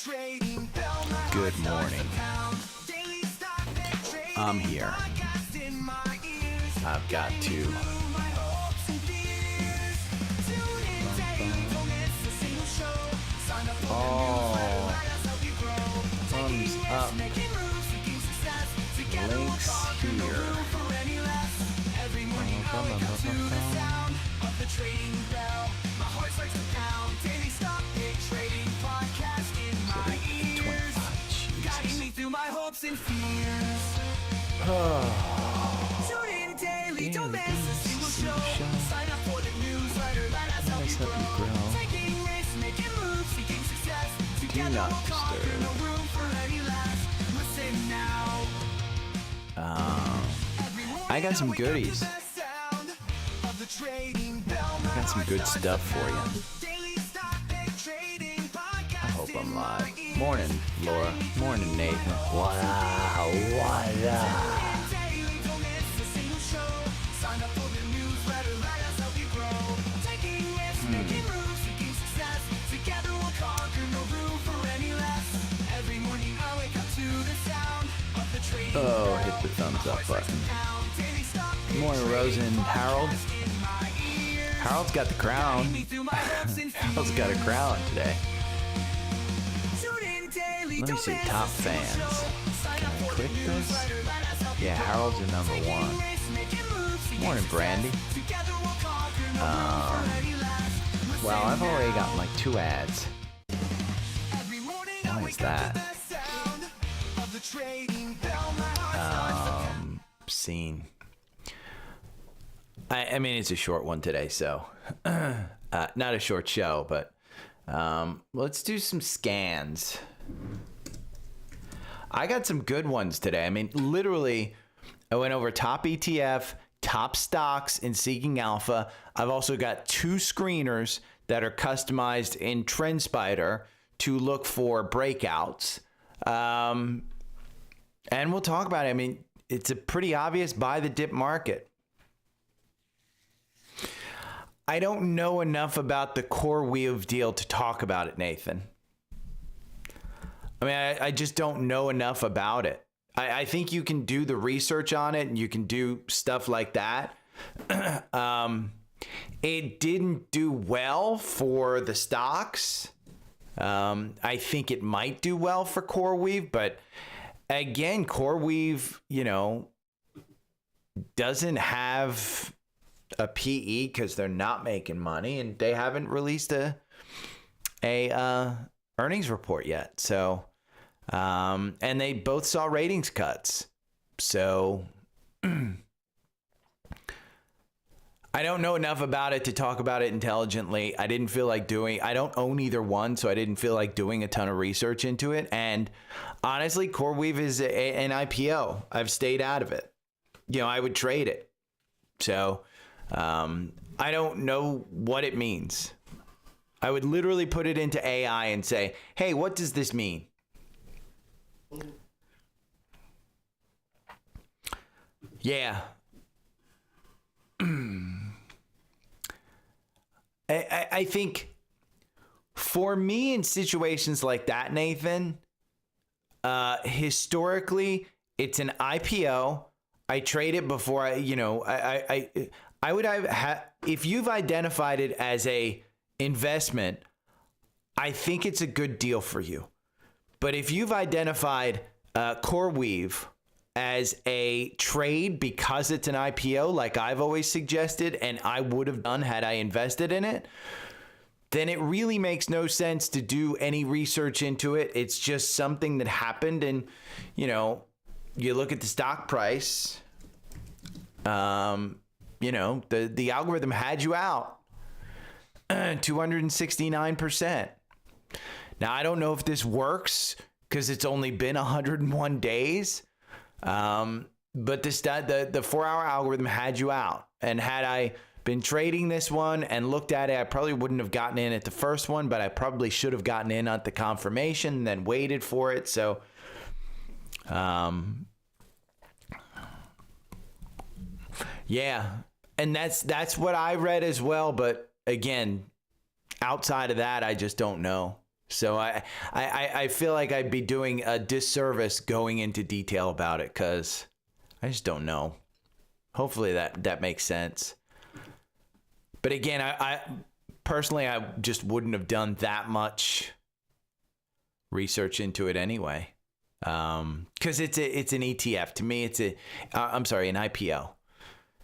Good morning. I'm here. I've got to. Oh, thumbs up. Links here. Do not disturb. I got some goodies. I got some good stuff for you. I hope I'm live. Morning, Laura. Morning, Nathan. What up? Oh, hit the thumbs up button. Good morning, Rose and Harold. Harold's got the crown. Harold's got a crown today. Let me see, top fans. Can I click this? Yeah, Harold's your number one. Morning, Brandy. Well, I've already gotten like 2 ads. Why is that? Scene. I mean, it's a short one today, so not a short show, but let's do some scans. I got some good ones today. I mean, literally, I went over top ETF, top stocks in Seeking Alpha. I've also got 2 screeners that are customized in Trendspider to look for breakouts. And we'll talk about it. I mean, it's a pretty obvious buy the dip market. I don't know enough about the CoreWeave deal to talk about it, Nathan. I mean, I just don't know enough about it. I think you can do the research on it and you can do stuff like that. It didn't do well for the stocks. I think it might do well for CoreWeave, but again, CoreWeave, doesn't have a PE because they're not making money and they haven't released a earnings report yet. So, and they both saw ratings cuts. So I don't know enough about it to talk about it intelligently. I didn't feel like I don't own either one, so I didn't feel like doing a ton of research into it. And honestly, CoreWeave is an IPO. I've stayed out of it. I would trade it. So I don't know what it means. I would literally put it into AI and say, hey, what does this mean? Yeah. I think for me in situations like that, Nathan, historically, it's an IPO. I trade it before I would have, if you've identified it as a investment, I think it's a good deal for you. But if you've identified CoreWeave as a trade because it's an IPO, like I've always suggested, and I would have done had I invested in it, then it really makes no sense to do any research into it. It's just something that happened, and you look at the stock price. The algorithm had you out 269%. Now, I don't know if this works because it's only been 101 days. But the 4-hour algorithm had you out. And had I been trading this one and looked at it, I probably wouldn't have gotten in at the first one, but I probably should have gotten in at the confirmation and then waited for it. So, yeah. And that's what I read as well. But again, outside of that, I just don't know. So I feel like I'd be doing a disservice going into detail about it because I just don't know. Hopefully that makes sense. But again, I personally, I just wouldn't have done that much research into it anyway. Because it's an ETF. To me, it's an IPO.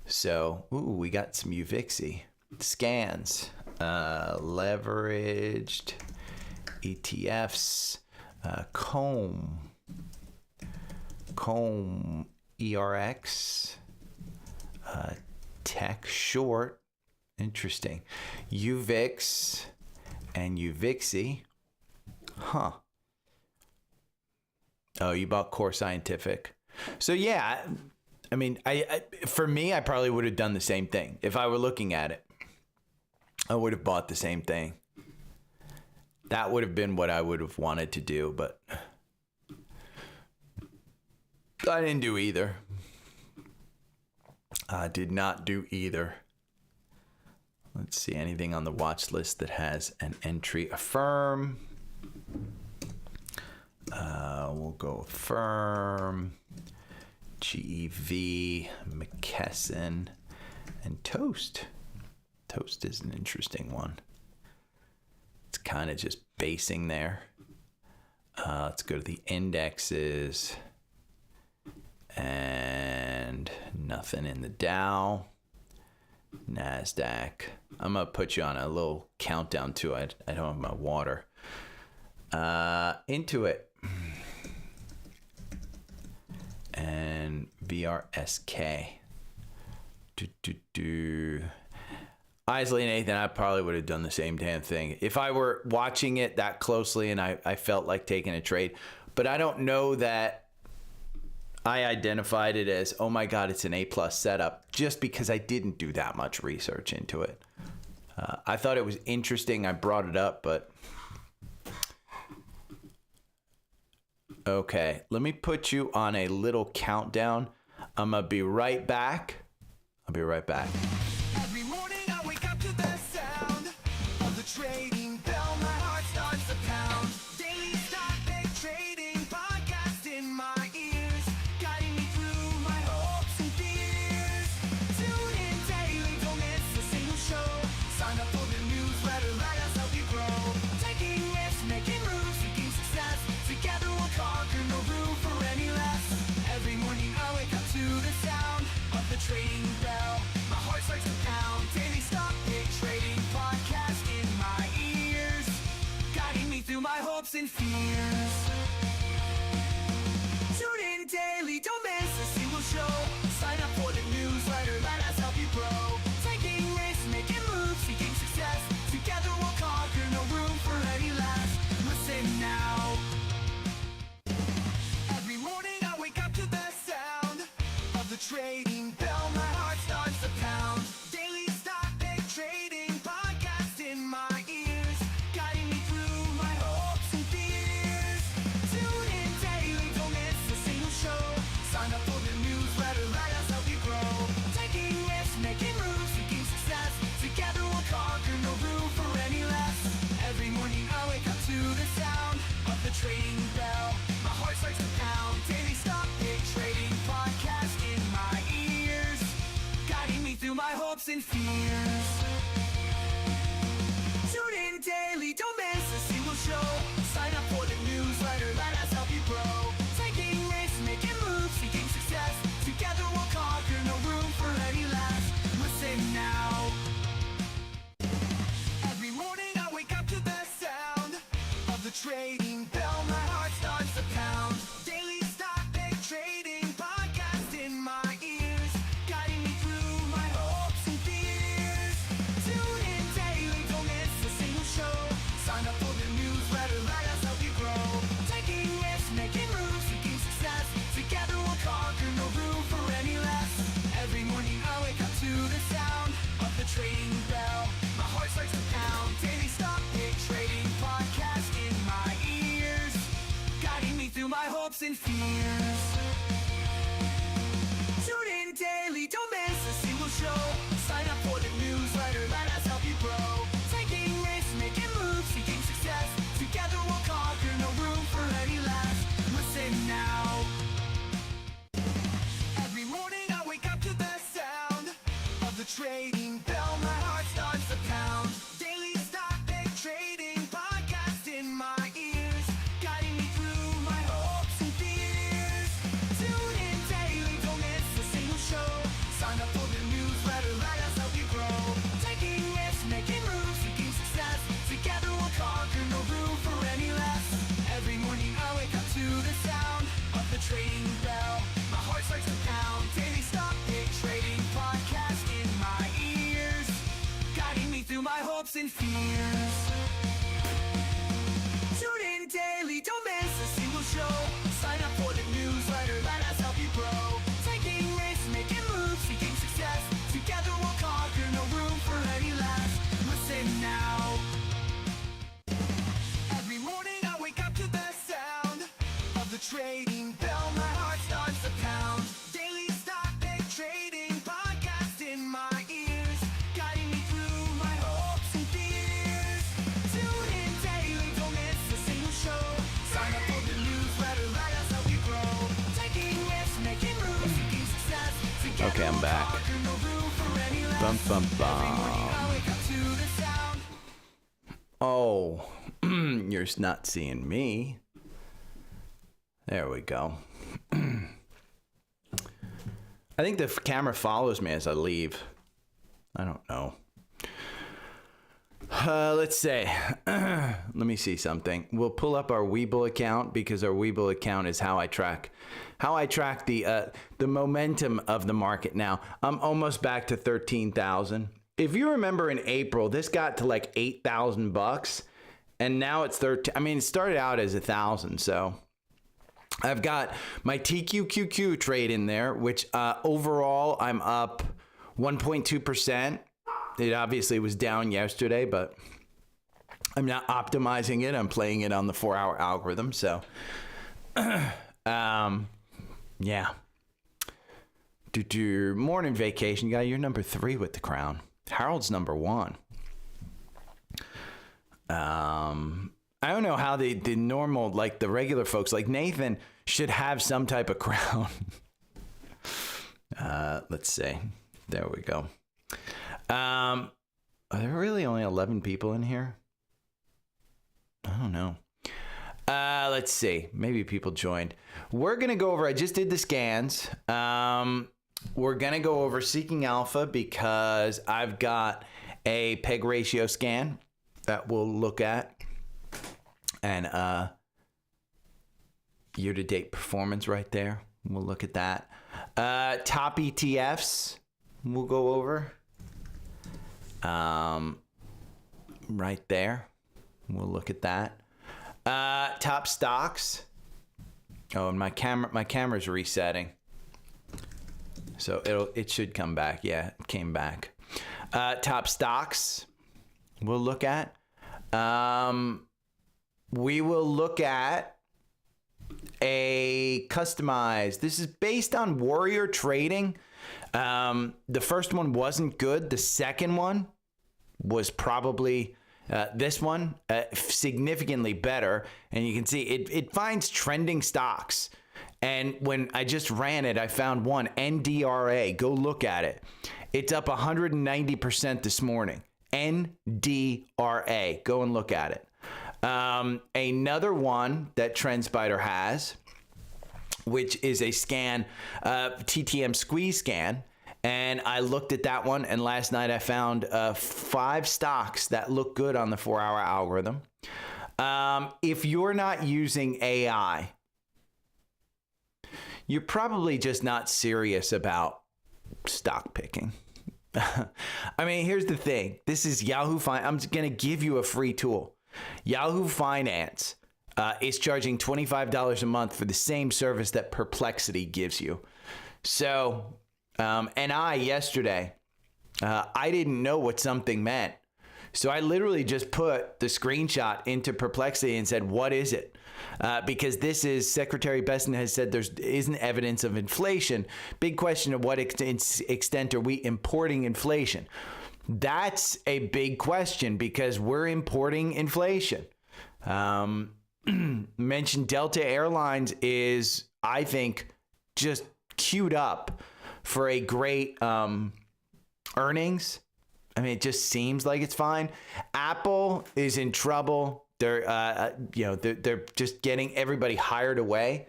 So, we got some UVixy scans, leveraged ETFs, Comb ERX, Tech Short, interesting, UVix and UVixy, huh? Oh, you bought Core Scientific, so yeah. I mean, for me, I probably would have done the same thing if I were looking at it. I would have bought the same thing. That would have been what I would have wanted to do, but I didn't do either. I did not do either. Let's see, anything on the watch list that has an entry Affirm. We'll go with Firm, GEV, McKesson, and Toast. Toast is an interesting one. It's kind of just basing there. Let's go to the indexes. And nothing in the Dow. NASDAQ. I'm going to put you on a little countdown too. I don't have my water. Into it. And VRSK. Isley and Nathan, I probably would have done the same damn thing if I were watching it that closely and I felt like taking a trade. But I don't know that I identified it as, oh my God, it's an A+ setup, just because I didn't do that much research into it. I thought it was interesting. I brought it up, but okay, let me put you on a little countdown. I'm going to be right back. I'll be right back. Every morning I wake up to the sound of the trading bell. My heart starts to pound. Daily stock pick trading podcast in my ears, guiding me through my hopes and fears. Tune in daily, don't miss a single show. Sign up for the newsletter, let us help you grow. Taking risks, making moves, seeking success. Together we'll conquer, no room for any less. Every morning I wake up to the sound of the trading bell. My heart starts to pound. Daily stock pick trading podcast in my ears, guiding me through my hopes and fears. Tune in daily, don't miss a single show. Sign up for the newsletter, let us help you grow. Taking risks, making moves, seeking success. Together we'll conquer, no room for any less. Listen now. Every morning I wake up to the sound of the trading bell. My heart starts to pound. Daily stock pick trading podcast in my ears, guiding me through my hopes and fears. Tune in daily, don't miss a single show. Sign up for the newsletter, let us help you grow. Taking risks, making moves, seeking success. Together we'll conquer, no room for any less. Every morning I wake up to the sound of the trading bell. My heart starts to pound. Daily stock pick trading podcast in my ears, guiding me through my hopes and fears. Tune in daily, don't miss a single show. Sign up for the newsletter, let us help you grow. Taking risks, making moves, seeking success. Together we'll conquer, no room for any less. Listen now. Every morning I wake up to the sound of the trading bell. My heart starts to pound. Daily stock pick trading podcast in my ears, guiding me through my hopes and fears. Tune in daily, don't miss a single show. Sign up for the newsletter, let us help you grow. Taking risks, making moves, seeking success. Together we'll conquer, no room for any less. Every morning I wake up to the sound of the trading bell. My heart starts to pound. Daily stock pick trading podcast in my ears, guiding me through my hopes and fears. Tune in daily, don't miss a single show. Sign up for the newsletter, let us help you grow. Taking risks, making moves, seeking success. Together hopes and fears. Tune in daily, don't miss a single show. Sign up for the newsletter, let us help you grow. Taking risks, making moves, seeking success. Together we'll conquer, no room for any less. Listen now. Every morning I wake up to the sound of the trading bell. My heart starts to pound. Daily stock pick trading podcast in my ears, guiding me through my hopes and fears. Tune in daily, don't miss a single show. Sign up for the newsletter, let us help you grow. Taking risks, making moves, seeking success. Together Okay, I'm we'll back. conquer, no room for any less. Bum, bum, Every morning bum. I wake up to the sound. Oh, you're not seeing me. There we go. I think the camera follows me as I leave. I don't know. Let's say, let me see something. We'll pull up our Webull account because our Webull account is how I track the momentum of the market. Now I'm almost back to 13,000. If you remember in April, this got to like $8,000, and now it's 13. I mean, it started out as 1,000. So I've got my TQQQ trade in there, which overall I'm up 1.2%. It obviously was down yesterday, but I'm not optimizing it. I'm playing it on the 4-hour algorithm. So, yeah. Morning vacation guy, you're number 3 with the crown. Harold's number 1. I don't know how the normal, like the regular folks, like Nathan, should have some type of crown. Let's see. There we go. Are there really only 11 people in here? I don't know. Let's see. Maybe people joined. We're going to go over, I just did the scans. We're going to go over Seeking Alpha because I've got a peg ratio scan that we'll look at. And year-to-date performance right there. We'll look at that. Top ETFs we'll go over. Right there. We'll look at that. Top stocks. Oh, and my camera's resetting. So it should come back. Yeah, it came back. Top stocks we'll look at. We will look at a customized. This is based on Warrior Trading. The first one wasn't good. The second one was probably this one significantly better. And you can see it finds trending stocks. And when I just ran it, I found one, NDRA. Go look at it. It's up 190% this morning. NDRA. Go and look at it. Another one that Trendspider has, which is a scan, TTM squeeze scan. And I looked at that one, and last night I found 5 stocks that look good on the 4-hour algorithm. If you're not using AI, you're probably just not serious about stock picking. I mean, here's the thing. This is Yahoo Finance. I'm going to give you a free tool. Yahoo Finance is charging $25 a month for the same service that Perplexity gives you. So, and yesterday, I didn't know what something meant. So I literally just put the screenshot into Perplexity and said, what is it? Because this is, Secretary Besson has said there isn't evidence of inflation. Big question of what extent are we importing inflation? That's a big question because we're importing inflation. Mentioned Delta Airlines is, I think, just queued up for a great earnings. I mean, it just seems like it's fine. Apple is in trouble. They're, they're just getting everybody hired away.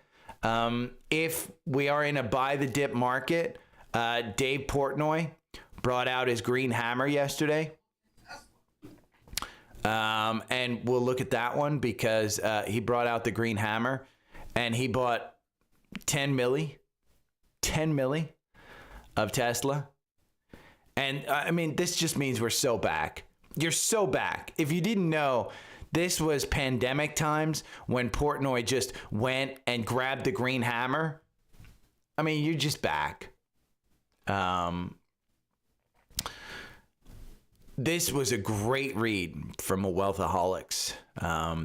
If we are in a buy the dip market, Dave Portnoy brought out his green hammer yesterday. And we'll look at that one because he brought out the green hammer and he bought 10 milli of Tesla. And I mean, this just means we're so back. You're so back. If you didn't know, this was pandemic times when Portnoy just went and grabbed the green hammer. I mean, you're just back. This was a great read from a Wealthaholics,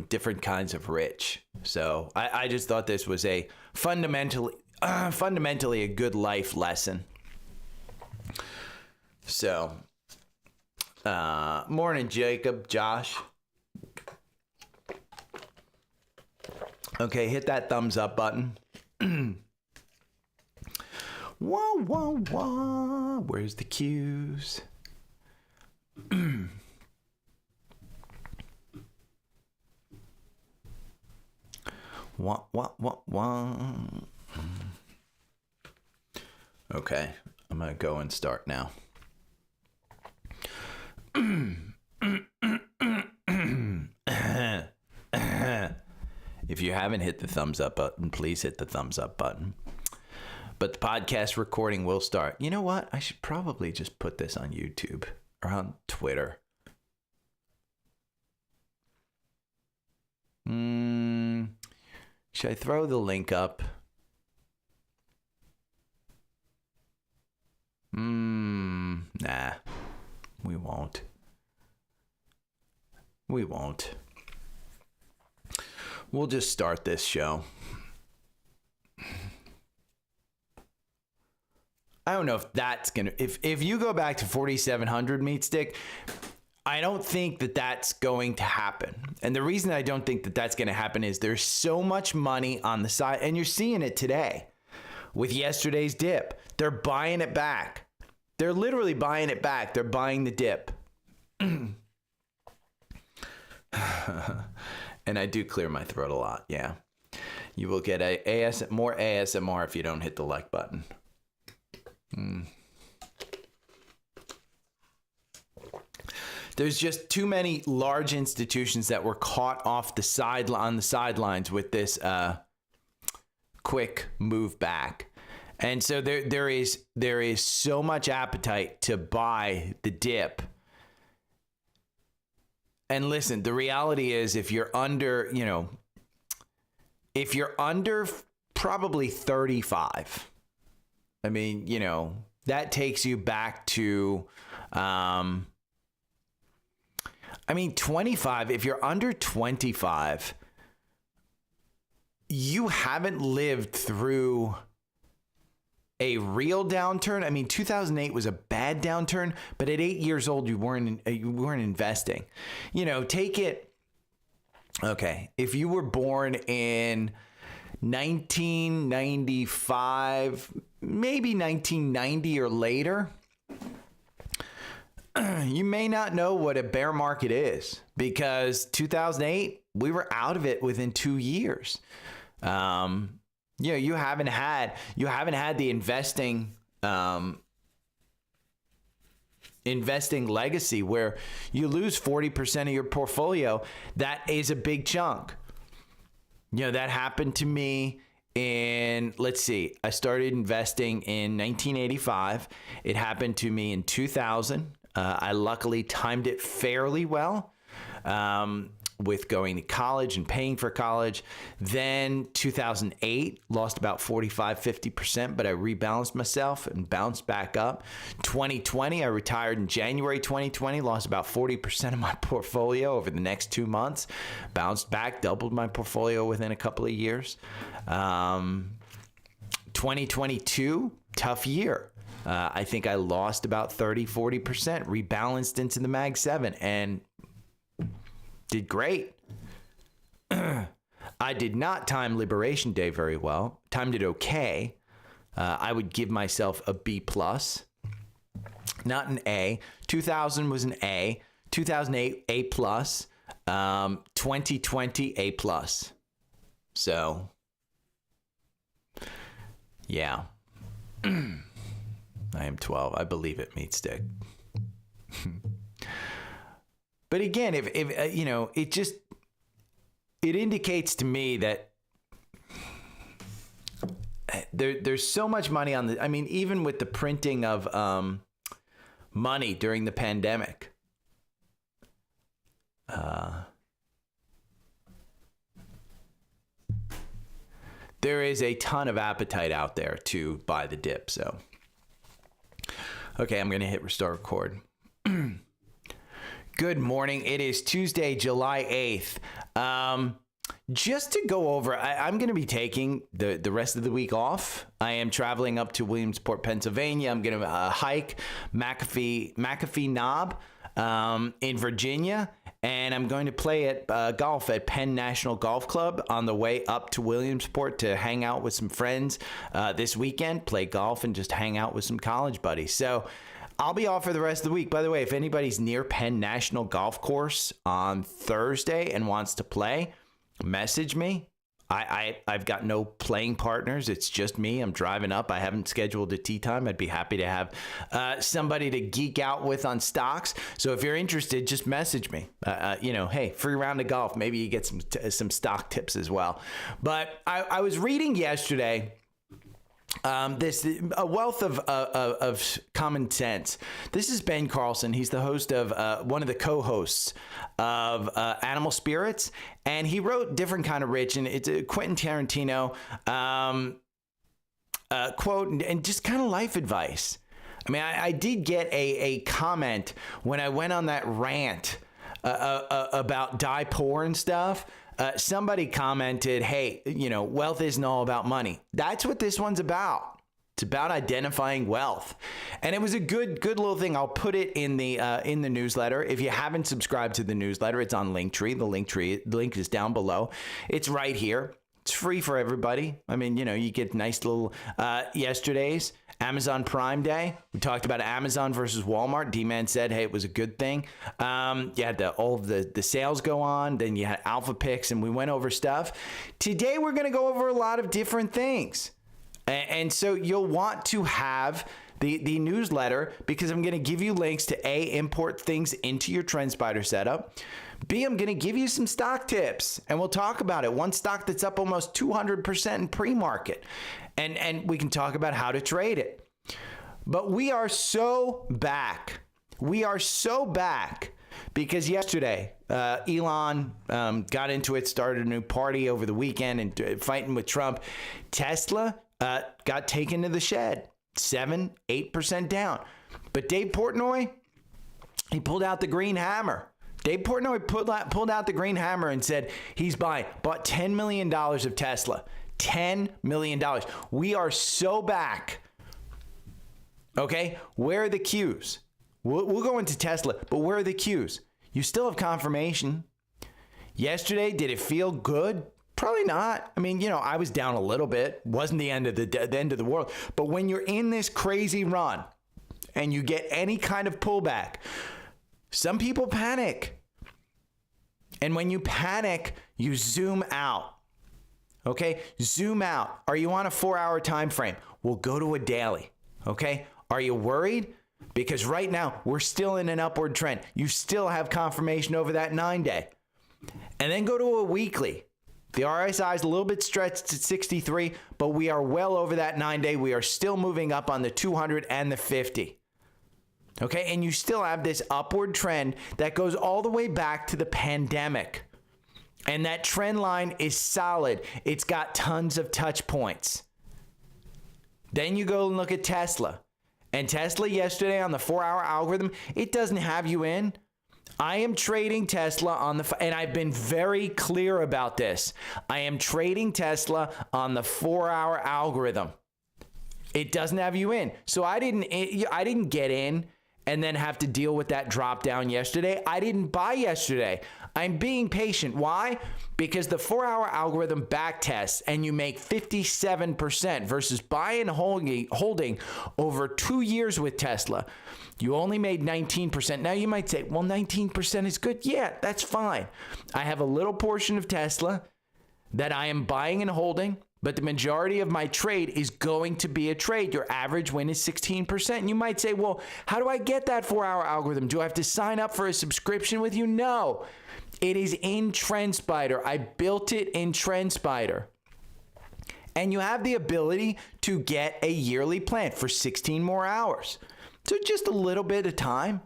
different kinds of rich. So I just thought this was a fundamentally a good life lesson. So, morning, Jacob, Josh. Okay, hit that thumbs up button. Whoa, whoa, whoa. Where's the cues? What? Okay, I'm gonna go and start now. If you haven't hit the thumbs up button, please hit the thumbs up button. But the podcast recording will start. You know what? I should probably just put this on YouTube or on Twitter. Should I throw the link up? Nah, we won't. We won't. We'll just start this show. I don't know if that's gonna. If you go back to 4,700 meat stick, I don't think that that's going to happen. And the reason I don't think that that's going to happen is there's so much money on the side, and you're seeing it today with yesterday's dip. They're buying it back. They're literally buying it back. They're buying the dip. And I do clear my throat a lot. Yeah. You will get more ASMR if you don't hit the like button. There's just too many large institutions that were caught off the on the sidelines with this quick move back. And so there is so much appetite to buy the dip. And listen, the reality is if you're under, probably 35, I mean, that takes you back to, 25, if you're under 25, you haven't lived through a real downturn. 2008 was a bad downturn, but at 8 years old, you weren't investing. Take it. Okay. If you were born in 1995, maybe 1990 or later, you may not know what a bear market is, because 2008, we were out of it within 2 years. You haven't had the investing legacy where you lose 40% of your portfolio. That is a big chunk. That happened to me I started investing in 1985. It happened to me in 2000. I luckily timed it fairly well with going to college and paying for college. Then 2008, lost about 45-50%, but I rebalanced myself and bounced back up. 2020, I retired in January 2020, lost about 40% of my portfolio over the next 2 months. Bounced back, doubled my portfolio within a couple of years. 2022, tough year. I think I lost about 30-40%, rebalanced into the Mag 7 and did great. I did not time Liberation Day very well. Timed it okay. I would give myself a B+, not an A. 2000 was an A. 2008, A+. 2020, A+. So, yeah. I am 12. I believe it, meat stick. But again, if it indicates to me that there's so much money on even with the printing of money during the pandemic, there is a ton of appetite out there to buy the dip. So, okay, I'm going to hit restart record. Good morning. It is Tuesday, July 8th. Just to go over, I'm going to be taking the rest of the week off. I am traveling up to Williamsport, Pennsylvania. I'm going to hike McAfee Knob in Virginia, and I'm going to play at golf at Penn National Golf Club on the way up to Williamsport to hang out with some friends this weekend, play golf, and just hang out with some college buddies. So I'll be off for the rest of the week. By the way, if anybody's near Penn National Golf Course on Thursday and wants to play, message me. I've got no playing partners. It's just me. I'm driving up. I haven't scheduled a tee time. I'd be happy to have somebody to geek out with on stocks. So if you're interested, just message me. Hey, free round of golf. Maybe you get some stock tips as well. But I was reading yesterday a wealth of common sense. This is Ben Carlson. He's the host of one of the co-hosts of Animal Spirits, and he wrote Different Kind of Rich, and it's a Quentin Tarantino quote and just kind of life advice. I mean, I did get a comment when I went on that rant about die poor and stuff. Somebody commented, hey, wealth isn't all about money. That's what this one's about. It's about identifying wealth. And it was a good little thing. I'll put it in the newsletter. If you haven't subscribed to the newsletter, it's on Linktree. The link is down below. It's right here. It's free for everybody. I mean, you get nice little yesterday's Amazon Prime Day. We talked about Amazon versus Walmart. D-Man said, hey, it was a good thing. You had all of the sales go on. Then you had Alpha Picks, and we went over stuff. Today, we're going to go over a lot of different things. And so you'll want to have the newsletter, because I'm going to give you links to A, import things into your Trendspider setup. B, I'm going to give you some stock tips, and we'll talk about it. One stock that's up almost 200% in pre-market, and we can talk about how to trade it. But we are so back. We are so back because yesterday, Elon got into it, started a new party over the weekend and fighting with Trump. Tesla got taken to the shed, 7-8% down. But Dave Portnoy, he pulled out the green hammer. Dave Portnoy pulled out the green hammer and said he's bought $10 million of Tesla. $10 million. We are so back. Okay, where are the cues? We'll go into Tesla, but where are the cues? You still have confirmation. Yesterday, did it feel good? Probably not. I mean, I was down a little bit. Wasn't the end of the end of the world. But when you're in this crazy run and you get any kind of pullback, some people panic. And when you panic, you zoom out. Okay? Zoom out. Are you on a 4-hour time frame? We'll go to a daily. Okay? Are you worried? Because right now, we're still in an upward trend. You still have confirmation over that 9-day. And then go to a weekly. The RSI is a little bit stretched at 63, but we are well over that 9-day. We are still moving up on the 200 and the 50. Okay, and you still have this upward trend that goes all the way back to the pandemic. And that trend line is solid. It's got tons of touch points. Then you go and look at Tesla. And Tesla yesterday on the 4-hour algorithm, it doesn't have you in. I am trading Tesla and I've been very clear about this. I am trading Tesla on the 4-hour algorithm. It doesn't have you in. So I didn't get in and then have to deal with that drop down yesterday. I didn't buy yesterday. I'm being patient. Why? Because the 4-hour algorithm back tests and you make 57% versus buying and holding over 2 years with Tesla. You only made 19%. Now you might say, well, 19% is good. Yeah, that's fine. I have a little portion of Tesla that I am buying and holding, but the majority of my trade is going to be a trade. Your average win is 16%. And you might say, well, how do I get that 4-hour algorithm? Do I have to sign up for a subscription with you? No, it is in Trendspider. I built it in Trendspider. And you have the ability to get a yearly plan for 16 more hours. So just a little bit of time.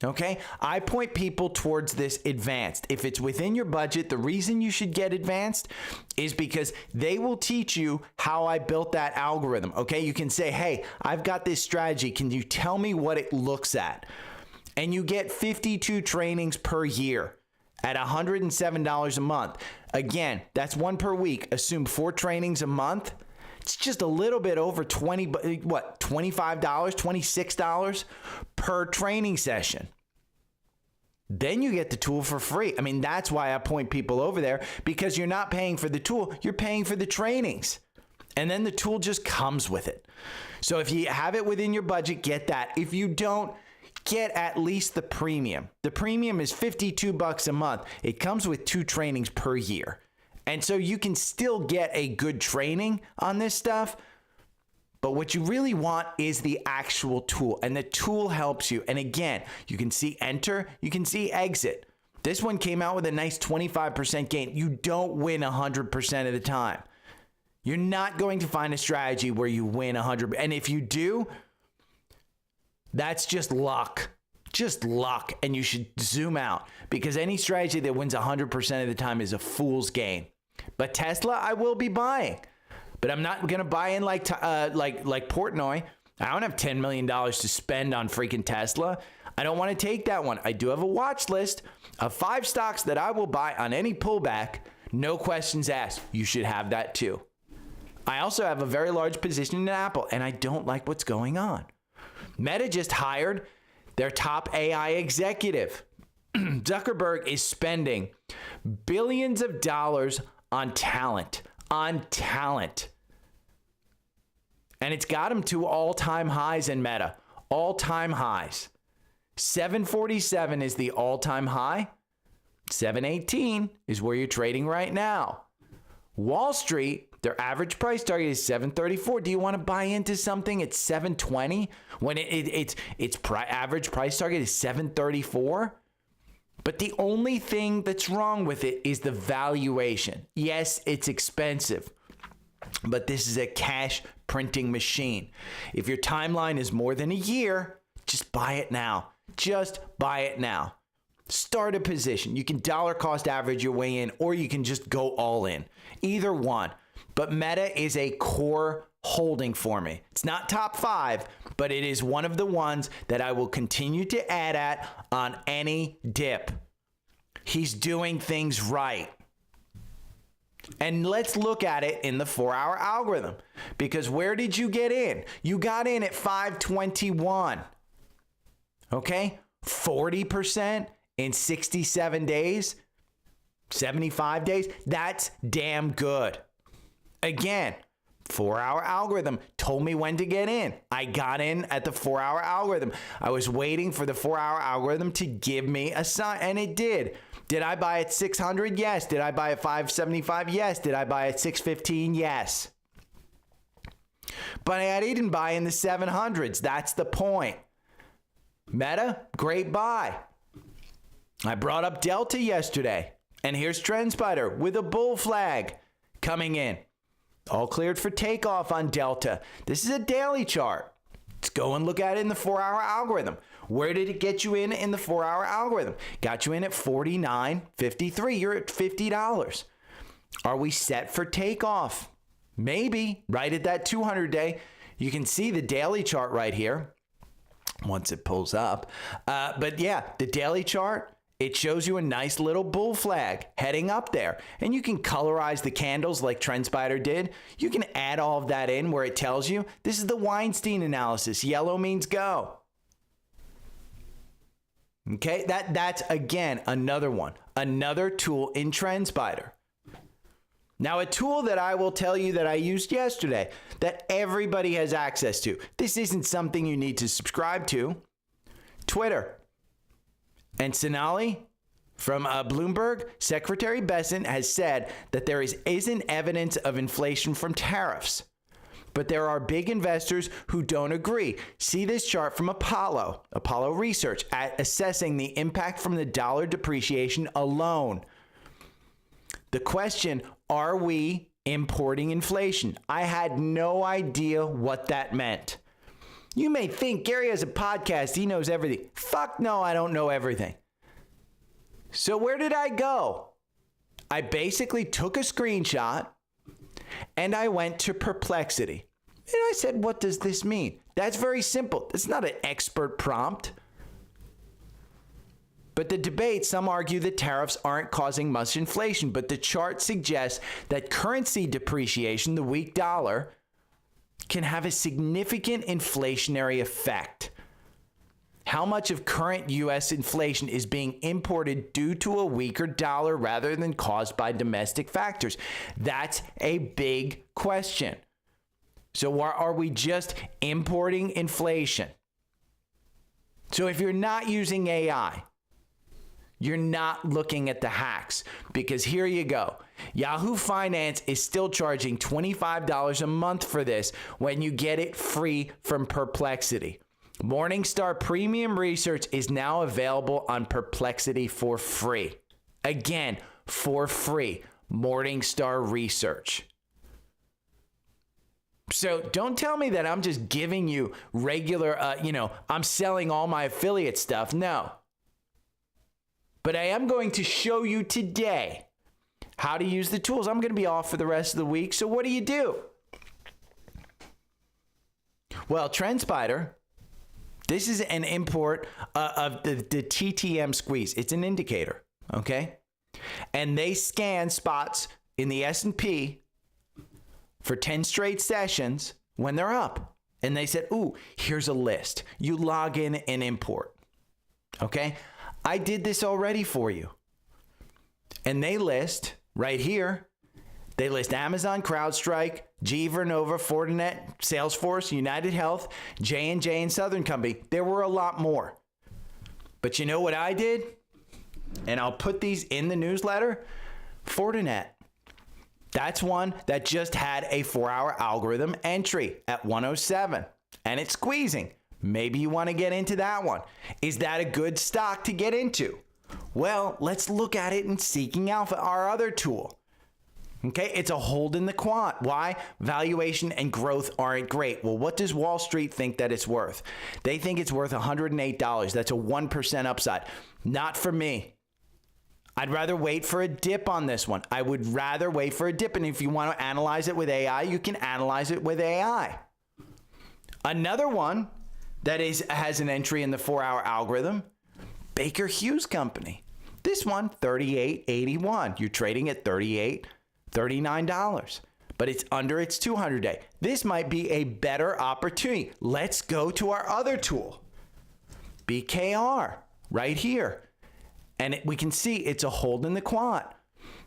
Okay, I point people towards this advanced. If it's within your budget, the reason you should get advanced is because they will teach you how I built that algorithm. Okay, you can say, hey, I've got this strategy. Can you tell me what it looks at? And you get 52 trainings per year at $107 a month. Again, that's one per week. Assume 4 trainings a month. It's just a little bit over $25, $26 per training session. Then you get the tool for free. I mean, that's why I point people over there, because you're not paying for the tool, you're paying for the trainings. And then the tool just comes with it. So if you have it within your budget, get that. If you don't, get at least the premium. The premium is $52 a month. It comes with 2 trainings per year. And so you can still get a good training on this stuff. But what you really want is the actual tool. And the tool helps you. And again, you can see enter, you can see exit. This one came out with a nice 25% gain. You don't win 100% of the time. You're not going to find a strategy where you win 100%. And if you do, that's just luck. Just luck. And you should zoom out, because any strategy that wins 100% of the time is a fool's game. But Tesla, I will be buying. But I'm not going to buy in like Portnoy. I don't have $10 million to spend on freaking Tesla. I don't want to take that one. I do have a watch list of 5 stocks that I will buy on any pullback. No questions asked. You should have that too. I also have a very large position in Apple, and I don't like what's going on. Meta just hired their top AI executive. Zuckerberg is spending billions of dollars on talent. And it's got him to all-time highs in Meta. All-time highs. 747 is the all-time high. 718 is where you're trading right now. Wall Street, their average price target is 734. Do you want to buy into something at 720 when its average price target is 734? But the only thing that's wrong with it is the valuation. Yes, it's expensive, but this is a cash printing machine. If your timeline is more than a year, just buy it now. Just buy it now. Start a position. You can dollar cost average your way in, or you can just go all in. Either one. But Meta is a core holding for me. It's not top 5, but it is one of the ones that I will continue to add at on any dip. He's doing things right. And let's look at it in the 4-hour algorithm, because where did you get in? You got in at 521. Okay? 40% in 67 days, 75 days. That's damn good. Again, 4-hour algorithm told me when to get in. I got in at the 4-hour algorithm. I was waiting for the 4-hour algorithm to give me a sign, and it did. Did I buy at 600? Yes. Did I buy at 575? Yes. Did I buy at 615? Yes. But I didn't buy in the 700s. That's the point. Meta, great buy. I brought up Delta yesterday, and here's Trendspider with a bull flag coming in. All cleared for takeoff on Delta. This is a daily chart. Let's go and look at it in the 4-hour algorithm. Where did it get you in the 4-hour algorithm? Got you in at $49.53. You're at $50. Are we set for takeoff? Maybe. Right at that 200-day. You can see the daily chart right here once it pulls up. But yeah, the daily chart, it shows you a nice little bull flag heading up there. And you can colorize the candles like Trendspider did. You can add all of that in where it tells you. This is the Weinstein analysis. Yellow means go. Okay, that's again another one. Another tool in Trendspider. Now, a tool that I will tell you that I used yesterday that everybody has access to. This isn't something you need to subscribe to. Twitter. And Sonali from Bloomberg, Secretary Bessent has said that there isn't evidence of inflation from tariffs. But there are big investors who don't agree. See this chart from Apollo Research at assessing the impact from the dollar depreciation alone. The question, are we importing inflation? I had no idea what that meant. You may think Gary has a podcast, he knows everything. Fuck no, I don't know everything. So where did I go? I basically took a screenshot and I went to Perplexity. And I said, what does this mean? That's very simple. It's not an expert prompt. But the debate, some argue that tariffs aren't causing much inflation, but the chart suggests that currency depreciation, the weak dollar, can have a significant inflationary effect. How much of current U.S. inflation is being imported due to a weaker dollar rather than caused by domestic factors? That's a big question. So are we just importing inflation? So if you're not using AI, you're not looking at the hacks, because here you go. Yahoo Finance is still charging $25 a month for this when you get it free from Perplexity. Morningstar Premium Research is now available on Perplexity for free. Again, for free. Morningstar Research. So don't tell me that I'm just giving you regular, I'm selling all my affiliate stuff. No. But I am going to show you today how to use the tools. I'm going to be off for the rest of the week. So what do? Well, Trendspider, this is an import of the TTM squeeze. It's an indicator, okay? And they scan spots in the S&P for 10 straight sessions when they're up. And they said, ooh, here's a list. You log in and import, okay? I did this already for you. And they list right here, they list Amazon, CrowdStrike, GE Vernova, Fortinet, Salesforce, United Health, J&J, and Southern Company. There were a lot more. But you know what I did? And I'll put these in the newsletter. Fortinet. That's one that just had a 4-hour algorithm entry at 107. And it's squeezing. Maybe you want to get into that one. Is that a good stock to get into? Well, let's look at it in Seeking Alpha, our other tool. Okay, it's a hold in the quant. Why? Valuation and growth aren't great. Well, what does Wall Street think that it's worth? They think it's worth $108. That's a 1% upside. Not for me. I'd rather wait for a dip on this one. I would rather wait for a dip. And if you want to analyze it with AI, you can analyze it with AI. Another one that has an entry in the 4-hour algorithm, Baker Hughes Company. This one, $38.81. You're trading at $39, but it's under its 200-day. This might be a better opportunity. Let's go to our other tool, BKR, right here. And we can see it's a hold in the quant,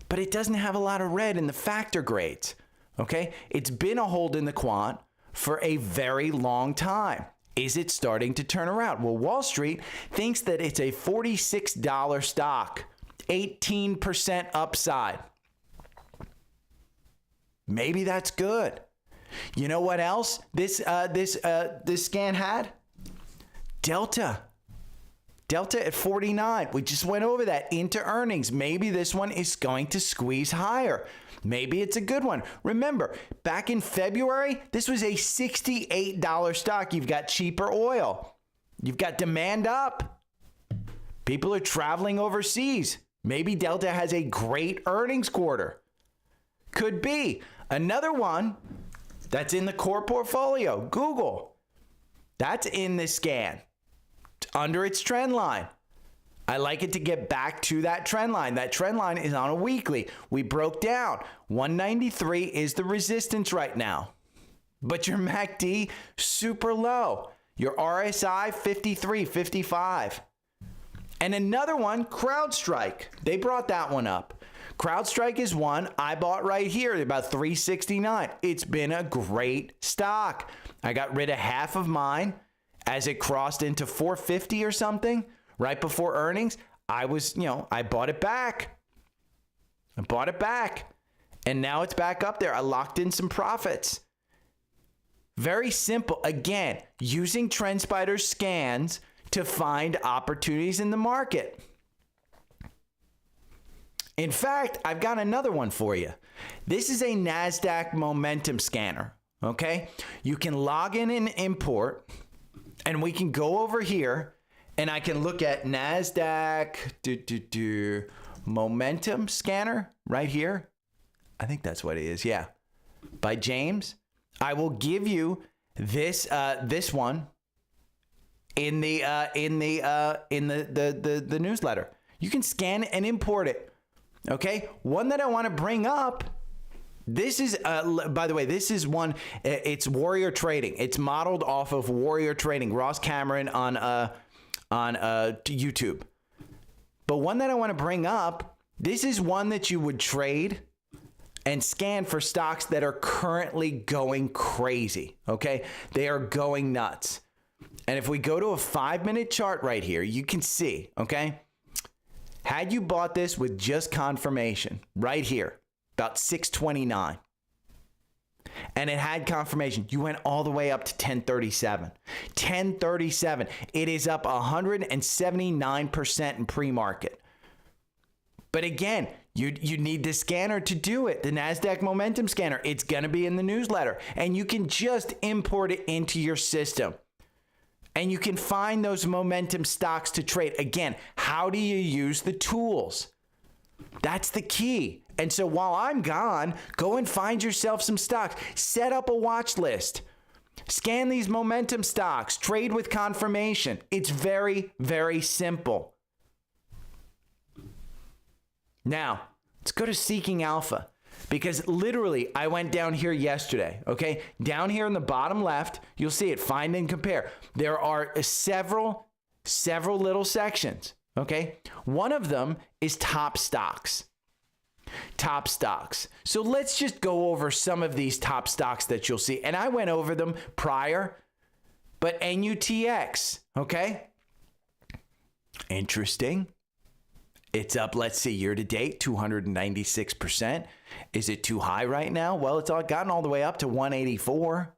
but it doesn't have a lot of red in the factor grades, okay? It's been a hold in the quant for a very long time. Is it starting to turn around? Well, Wall Street thinks that it's a $46 stock, 18% upside. Maybe that's good. You know what else this scan had? Delta at 49. We just went over that into earnings. Maybe this one is going to squeeze higher. Maybe it's a good one. Remember, back in February, this was a $68 stock. You've got cheaper oil. You've got demand up. People are traveling overseas. Maybe Delta has a great earnings quarter. Could be. Another one that's in the core portfolio, Google. That's in the scan. It's under its trend line. I like it to get back to that trend line. That trend line is on a weekly. We broke down. 193 is the resistance right now. But your MACD, super low. Your RSI, 53, 55. And another one, CrowdStrike. They brought that one up. CrowdStrike is one I bought right here at about 369. It's been a great stock. I got rid of half of mine as it crossed into 450 or something. Right before earnings, I bought it back. And now it's back up there. I locked in some profits. Very simple. Again, using Trendspider scans to find opportunities in the market. In fact, I've got another one for you. This is a NASDAQ momentum scanner. Okay? You can log in and import And we can go over here and I can look at NASDAQ momentum scanner right here. I think that's what it is. Yeah. By James. I will give you this one in the newsletter. You can scan and import it. Okay? One that I want to bring up. This is, by the way, this is one, it's Warrior Trading. It's modeled off of Warrior Trading, Ross Cameron on YouTube. But one that I want to bring up, this is one that you would trade and scan for stocks that are currently going crazy, okay? They are going nuts. And if we go to a 5-minute chart right here, you can see, okay? Had you bought this with just confirmation right here, about 629, and it had confirmation, you went all the way up to 1037. 1037, it is up 179% in pre-market. But again, you need the scanner to do it, the NASDAQ momentum scanner. It's going to be in the newsletter, and you can just import it into your system. And you can find those momentum stocks to trade. Again, how do you use the tools? That's the key. And so while I'm gone, go and find yourself some stocks. Set up a watch list. Scan these momentum stocks. Trade with confirmation. It's very, very simple. Now, let's go to Seeking Alpha. Because literally, I went down here yesterday, okay? Down here in the bottom left, you'll see it, find and compare. There are several little sections, okay? One of them is top stocks. Top stocks. So let's just go over some of these top stocks that you'll see. And I went over them prior, but NUTX, okay? Interesting. It's up, let's see, year to date, 296%. Is it too high right now? Well, it's gotten all the way up to 184.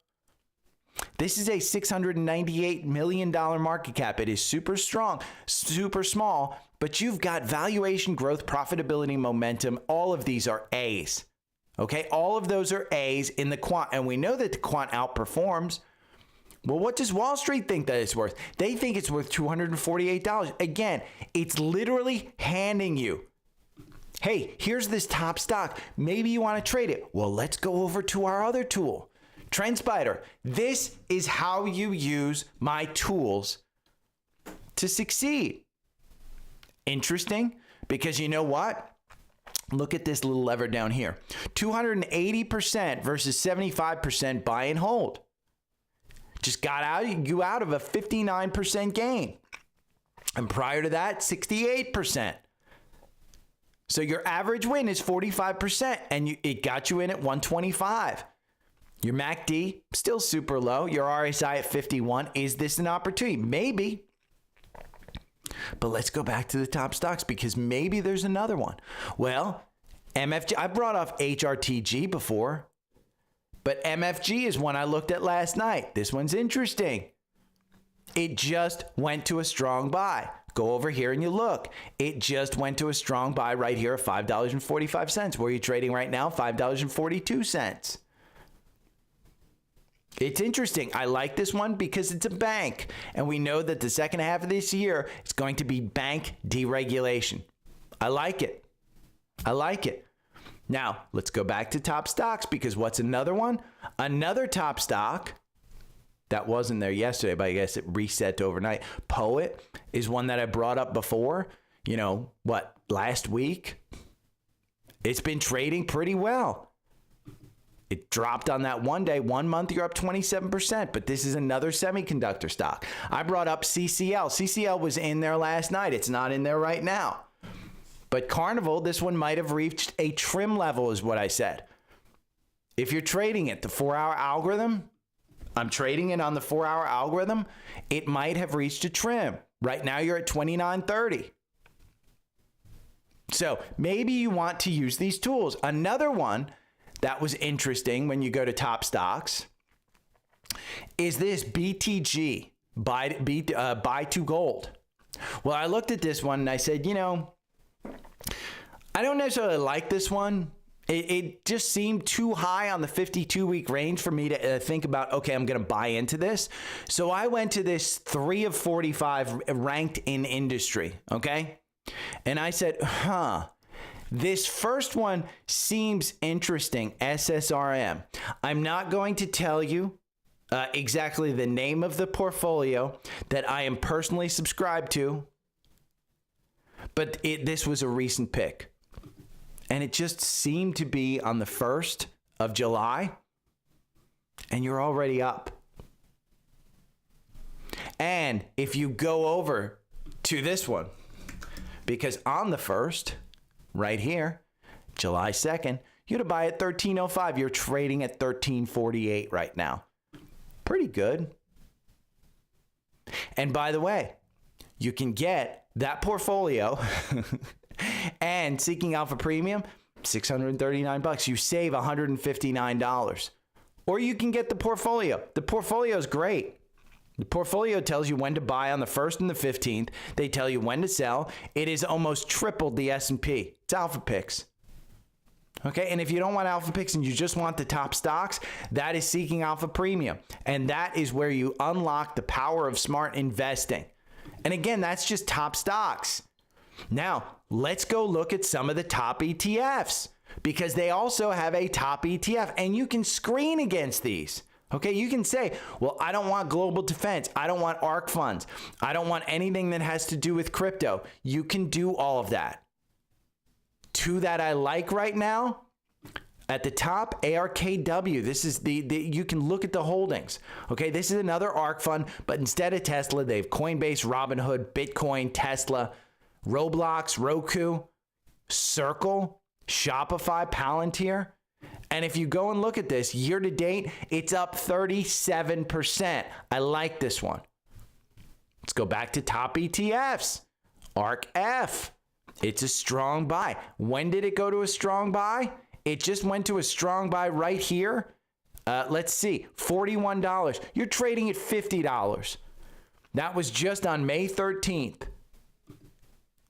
This is a $698 million market cap. It is super strong, super small, but you've got valuation, growth, profitability, momentum. All of these are A's. Okay, all of those are A's in the quant, and we know that the quant outperforms. Well, what does Wall Street think that it's worth? They think it's worth $248. Again, it's literally handing you, hey, here's this top stock. Maybe you want to trade it. Well, let's go over to our other tool, Trendspider. This is how you use my tools to succeed. Interesting, because you know what? Look at this little lever down here. 280% versus 75% buy and hold. Just got you out of a 59% gain. And prior to that, 68%. So your average win is 45%, and it got you in at 125. Your MACD, still super low. Your RSI at 51. Is this an opportunity? Maybe. But let's go back to the top stocks, because maybe there's another one. Well, MFG, I brought off HRTG before. But MFG is one I looked at last night. This one's interesting. It just went to a strong buy. Go over here and you look. It just went to a strong buy right here at $5.45. Where are you trading right now? $5.42. It's interesting. I like this one because it's a bank. And we know that the second half of this year is going to be bank deregulation. I like it. I like it. Now, let's go back to top stocks, because what's another one? Another top stock that wasn't there yesterday, but I guess it reset overnight. Poet is one that I brought up before. You know, what, last week? It's been trading pretty well. It dropped on that one day. 1 month, you're up 27%, but this is another semiconductor stock. I brought up CCL. CCL was in there last night. It's not in there right now. But Carnival, this one might have reached a trim level, is what I said. If you're trading it, the 4-hour algorithm, I'm trading it on the 4-hour algorithm, it might have reached a trim. Right now, you're at 29.30. So maybe you want to use these tools. Another one that was interesting when you go to top stocks is this BTG, buy to gold. Well, I looked at this one and I said, you know, I don't necessarily like this one, It just seemed too high on the 52-week range for me to think about, okay, I'm going to buy into this. So I went to this 3 of 45 ranked in industry, okay? And I said, this first one seems interesting, SSRM. I'm not going to tell you exactly the name of the portfolio that I am personally subscribed to, but this was a recent pick. And it just seemed to be on the 1st of July, and you're already up. And if you go over to this one, because on the 1st, right here, July 2nd, you'd have buy at 13.05. You're trading at 13.48 right now. Pretty good. And by the way, you can get that portfolio and Seeking Alpha Premium, $639. You save $159. Or you can get the portfolio. The portfolio is great. The portfolio tells you when to buy on the 1st and the 15th. They tell you when to sell. It is almost tripled the S&P. It's Alpha Picks. Okay, and if you don't want Alpha Picks and you just want the top stocks, that is Seeking Alpha Premium. And that is where you unlock the power of smart investing. And again, that's just top stocks. Now, let's go look at some of the top ETFs, because they also have a top ETF, and you can screen against these. Okay, you can say, well, I don't want global defense. I don't want ARK funds. I don't want anything that has to do with crypto. You can do all of that. Two that I like right now, at the top, ARKW. This is the you can look at the holdings. Okay, this is another ARK fund, but instead of Tesla, they have Coinbase, Robinhood, Bitcoin, Tesla, Roblox, Roku, Circle, Shopify, Palantir. And if you go and look at this year to date, it's up 37%. I like this one. Let's go back to top ETFs. ARKF. It's a strong buy. When did it go to a strong buy? It just went to a strong buy right here. Let's see, $41. You're trading at $50. That was just on May 13th.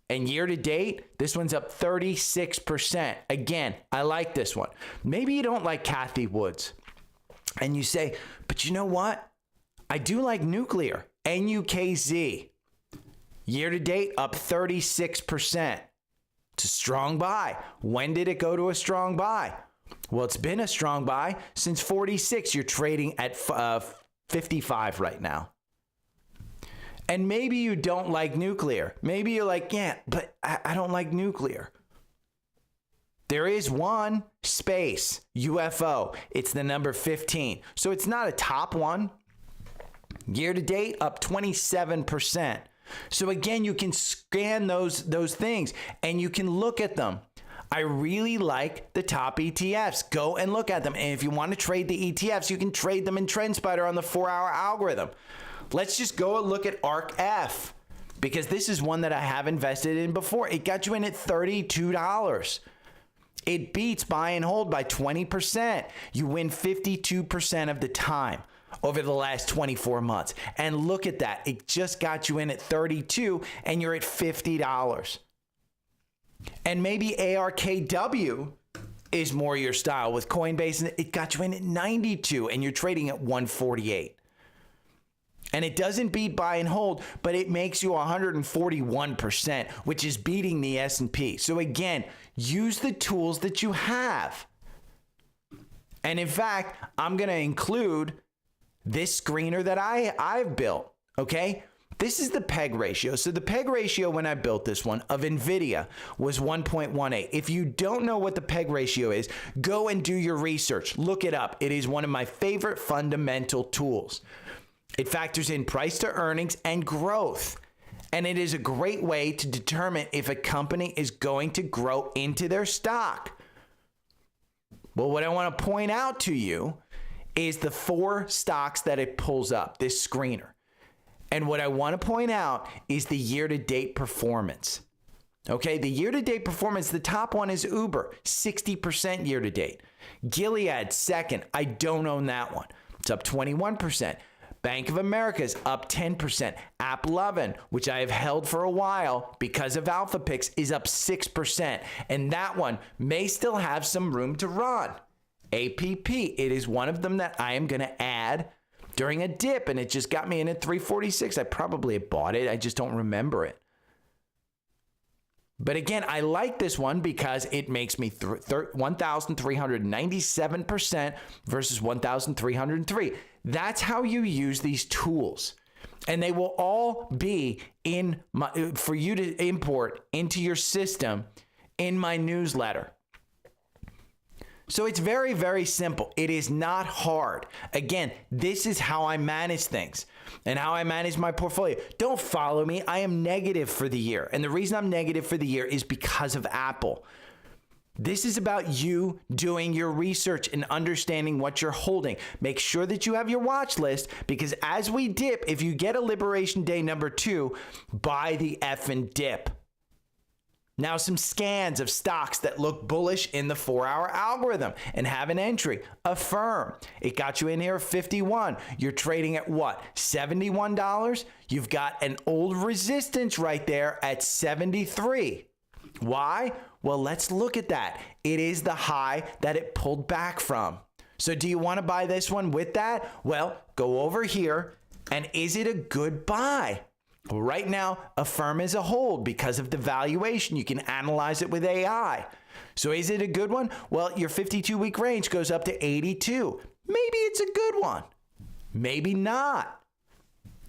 And year to date, this one's up 36%. Again, I like this one. Maybe you don't like Cathie Woods. And you say, but you know what? I do like nuclear. NUKZ. Year to date, up 36%. It's a strong buy. When did it go to a strong buy? Well, it's been a strong buy since 46. You're trading at 55 right now. And maybe you don't like nuclear. Maybe you're like, yeah, but I don't like nuclear. There is one, space, UFO. It's the number 15. So it's not a top one. Year to date, up 27%. So again, you can scan those things and you can look at them. I really like the top ETFs. Go and look at them. And if you want to trade the ETFs, you can trade them in Trendspider on the 4-hour algorithm. Let's just go and look at ARKF, because this is one that I have invested in before. It got you in at $32. It beats buy and hold by 20%. You win 52% of the time over the last 24 months. And look at that. It just got you in at 32 and you're at $50. And maybe ARKW is more your style with Coinbase, and it got you in at 92 and you're trading at 148. And it doesn't beat buy and hold, but it makes you 141%, which is beating the S&P. So again, use the tools that you have. And in fact, I'm going to include this screener that I've built, okay? This is the PEG ratio. So the PEG ratio when I built this one of NVIDIA was 1.18. If you don't know what the PEG ratio is, go and do your research. Look it up. It is one of my favorite fundamental tools. It factors in price to earnings and growth. And it is a great way to determine if a company is going to grow into their stock. Well, what I want to point out to you is the 4 stocks that it pulls up, this screener. And what I want to point out is the year-to-date performance. Okay, the year-to-date performance, the top one is Uber, 60% year-to-date. Gilead, second. I don't own that one. It's up 21%. Bank of America is up 10%. App 11, which I have held for a while because of Alpha Picks, is up 6%. And that one may still have some room to run. APP, it is one of them that I am going to add during a dip, and it just got me in at 346. I probably bought it. I just don't remember it. But again, I like this one because it makes me 1,397% versus 1,303. That's how you use these tools. And they will all be for you to import into your system in my newsletter. So it's very, very simple. It is not hard. Again, this is how I manage things and how I manage my portfolio. Don't follow me. I am negative for the year. And the reason I'm negative for the year is because of Apple. This is about you doing your research and understanding what you're holding. Make sure that you have your watch list, because as we dip, if you get a Liberation Day number 2, buy the effing dip. Now, some scans of stocks that look bullish in the 4-hour algorithm and have an entry. Affirm. It got you in here at 51. You're trading at what? $71? You've got an old resistance right there at 73. Why? Well, let's look at that. It is the high that it pulled back from. So do you want to buy this one with that? Well, go over here, and is it a good buy? Well, right now, Affirm is a hold because of the valuation. You can analyze it with AI. So is it a good one? Well, your 52-week range goes up to 82. Maybe it's a good one. Maybe not.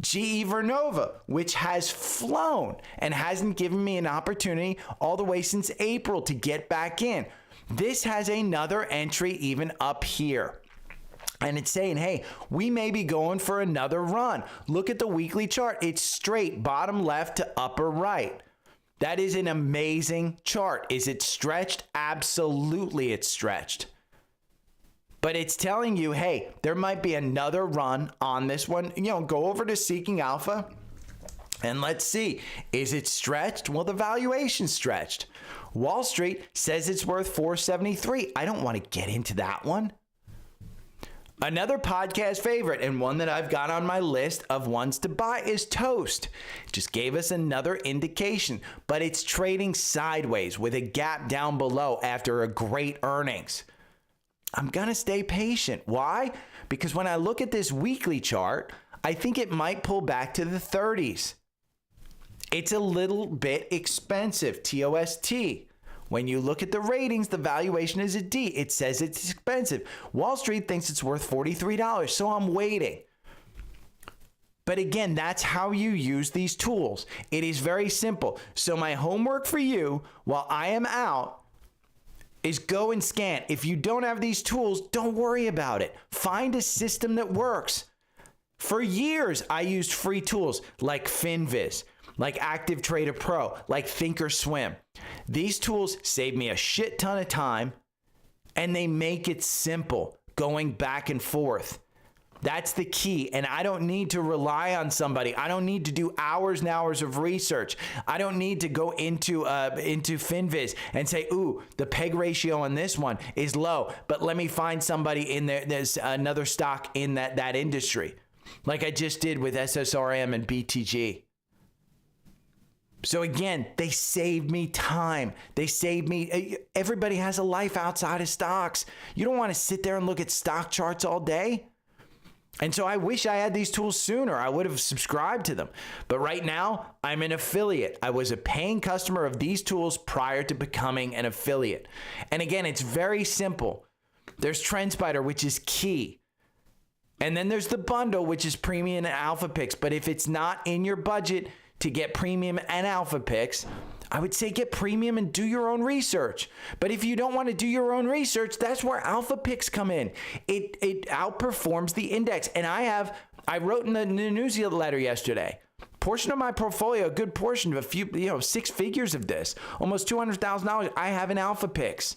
GE Vernova, which has flown and hasn't given me an opportunity all the way since April to get back in. This has another entry even up here. And it's saying, hey, we may be going for another run. Look at the weekly chart. It's straight, bottom left to upper right. That is an amazing chart. Is it stretched? Absolutely, it's stretched. But it's telling you, hey, there might be another run on this one. Go over to Seeking Alpha and let's see. Is it stretched? Well, the valuation's stretched. Wall Street says it's worth 473. I don't want to get into that one. Another podcast favorite, and one that I've got on my list of ones to buy, is Toast. Just gave us another indication, but it's trading sideways with a gap down below after a great earnings. I'm going to stay patient. Why? Because when I look at this weekly chart, I think it might pull back to the 30s. It's a little bit expensive, TOST. When you look at the ratings, the valuation is a D. It says it's expensive. Wall Street thinks it's worth $43, so I'm waiting. But again, that's how you use these tools. It is very simple. So my homework for you while I am out is go and scan. If you don't have these tools, don't worry about it. Find a system that works. For years, I used free tools like FinViz, like Active Trader Pro, like Thinkorswim. These tools save me a shit ton of time, and they make it simple going back and forth. That's the key, and I don't need to rely on somebody. I don't need to do hours and hours of research. I don't need to go into FinViz and say, ooh, the PEG ratio on this one is low, but let me find somebody in there. There's another stock in that industry, like I just did with SSRM and BTG. So again, they save me time. They save me. Everybody has a life outside of stocks. You don't want to sit there and look at stock charts all day. And so I wish I had these tools sooner. I would have subscribed to them. But right now, I'm an affiliate. I was a paying customer of these tools prior to becoming an affiliate. And again, it's very simple. There's Trendspider, which is key. And then there's the bundle, which is premium and alpha picks. But if it's not in your budget to get premium and alpha picks, I would say get premium and do your own research. But if you don't want to do your own research, that's where alpha picks come in. It outperforms the index. And I wrote in the newsletter yesterday, portion of my portfolio, a good portion of a few, 6 figures of this, almost $200,000, I have in alpha picks.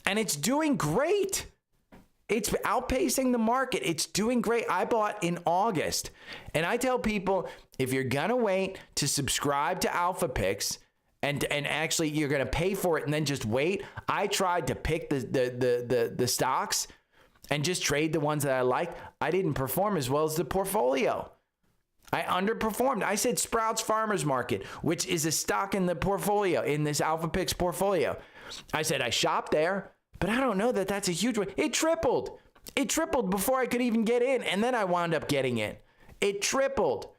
And it's doing great. It's outpacing the market. It's doing great. I bought in August. And I tell people, if you're going to wait to subscribe to Alpha Picks and actually you're going to pay for it and then just wait, I tried to pick the stocks and just trade the ones that I like, I didn't perform as well as the portfolio. I underperformed. I said Sprouts Farmers Market, which is a stock in the portfolio, in this Alpha Picks portfolio. I said I shopped there, but I don't know that that's a huge one. It tripled. It tripled before I could even get in, and then I wound up getting in. It tripled,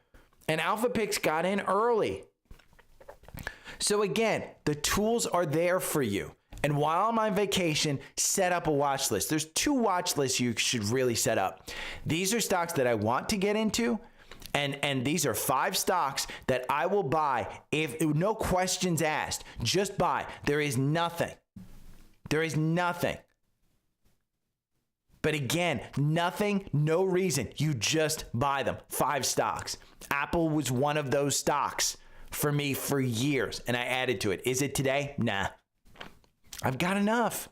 and Alpha Picks got in early. So again, the tools are there for you. And while I'm on vacation, set up a watch list. There's 2 watch lists you should really set up. These are stocks that I want to get into. And these are 5 stocks that I will buy if no questions asked. Just buy. There is nothing. There is nothing. But again, nothing, no reason. You just buy them. 5 stocks. Apple was one of those stocks for me for years, and I added to it. Is it today? Nah. I've got enough.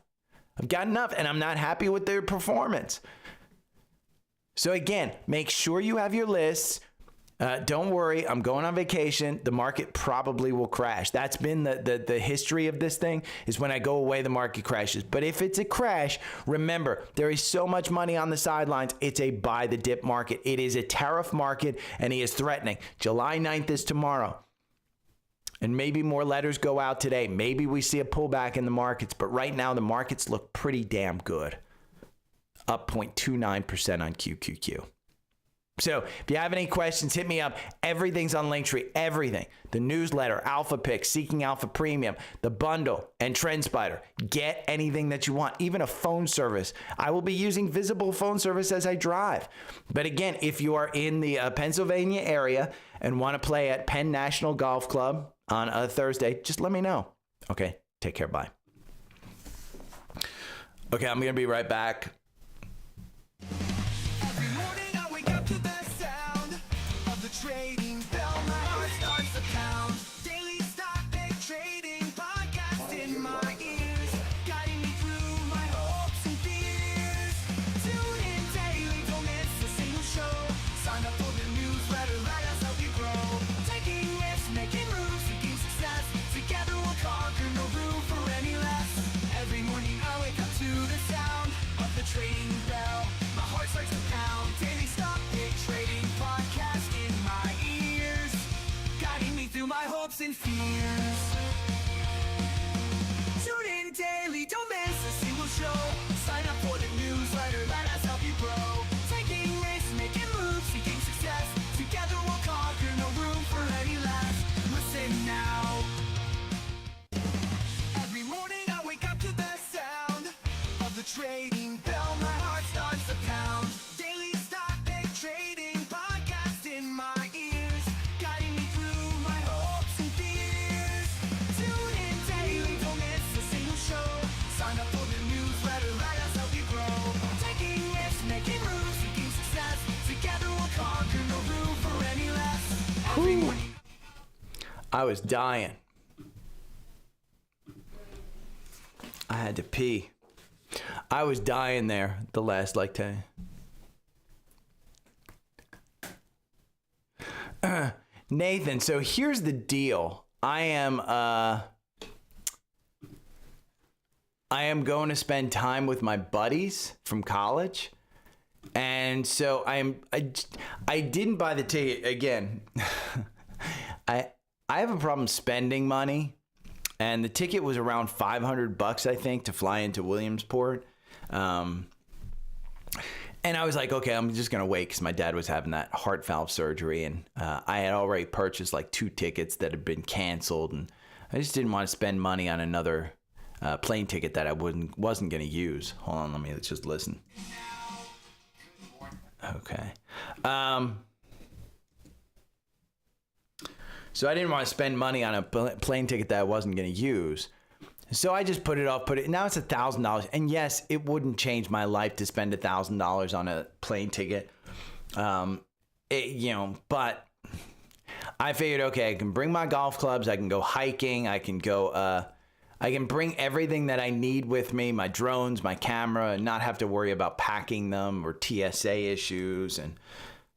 And I'm not happy with their performance. So again, make sure you have your lists. Don't worry, I'm going on vacation. The market probably will crash. That's been the history of this thing, is when I go away, the market crashes. But if it's a crash, remember, there is so much money on the sidelines. It's a buy the dip market. It is a tariff market, and he is threatening. July 9th is tomorrow. And maybe more letters go out today. Maybe we see a pullback in the markets. But right now, the markets look pretty damn good. Up 0.29% on QQQ. So if you have any questions, hit me up. Everything's on Linktree. Everything. The newsletter, Alpha Picks, Seeking Alpha Premium, the bundle, and Trendspider. Get anything that you want, even a phone service. I will be using Visible phone service as I drive. But again, if you are in the Pennsylvania area and want to play at Penn National Golf Club on a Thursday, just let me know. Okay, take care. Bye. Okay, I'm going to be right back. Every morning I wake up to the sound of the trading bell. My heart starts to pound. Daily stock pick trading podcast in my ears, guiding me through my hopes and fears. Tune in daily, don't miss a single show. Sign up for the newsletter, let us help you grow. Taking risks, making moves, seeking success. Together we'll conquer, no room for any less. Every morning I wake up to the sound of the trading bell. My heart starts to pound. Daily stock pick trading podcast in my ears, guiding me through my hopes and fears. Tune in daily, don't miss a single show. Sign up for the newsletter, let us help you grow. Taking risks, making moves, seeking success. Together we'll conquer, no room for any less. Listen now. Every morning I wake up to the sound of the trading bell. My heart starts to pound. Daily stock pick trading podcast in my ears, guiding me through my hopes and fears. Tune in daily, don't miss a single show. Sign up for the newsletter, let us help you grow. Taking risks, making moves, seeking success. Together we'll conquer, no room for any less. Every morning. I was dying. I had to pee. I was dying there the last like 10. Nathan, so here's the deal. I am going to spend time with my buddies from college. And so I didn't buy the ticket again. I have a problem spending money. And the ticket was around $500, I think, to fly into Williamsport. And I was like, okay, I'm just going to wait because my dad was having that heart valve surgery. And I had already purchased like 2 tickets that had been canceled. And I just didn't want to spend money on another plane ticket that I wasn't going to use. Hold on, let's just listen. Okay. So I didn't want to spend money on a plane ticket that I wasn't going to use. So I just put it off, now it's $1,000. And yes, it wouldn't change my life to spend $1,000 on a plane ticket. But I figured, okay, I can bring my golf clubs. I can go hiking. I can bring everything that I need with me, my drones, my camera, and not have to worry about packing them or TSA issues. And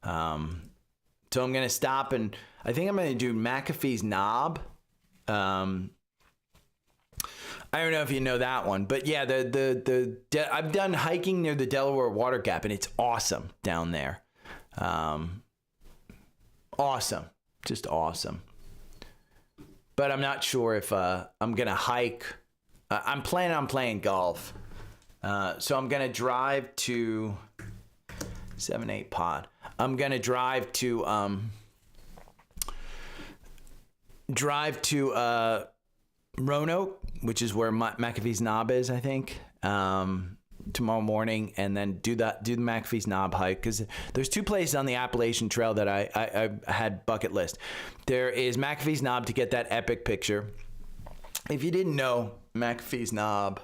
so I'm going to stop, and I think I'm going to do McAfee's Knob. I don't know if you know that one, but yeah, I've done hiking near the Delaware Water Gap, and it's awesome down there. Awesome, just awesome. But I'm not sure if I'm gonna hike. I'm planning on playing golf, so I'm gonna drive to 7-8 pod. I'm gonna drive to Roanoke, which is where McAfee's Knob is, I think, tomorrow morning, and then do the McAfee's Knob hike, because there's two places on the Appalachian Trail that I had bucket list. There is McAfee's Knob to get that epic picture. If you didn't know, McAfee's Knob,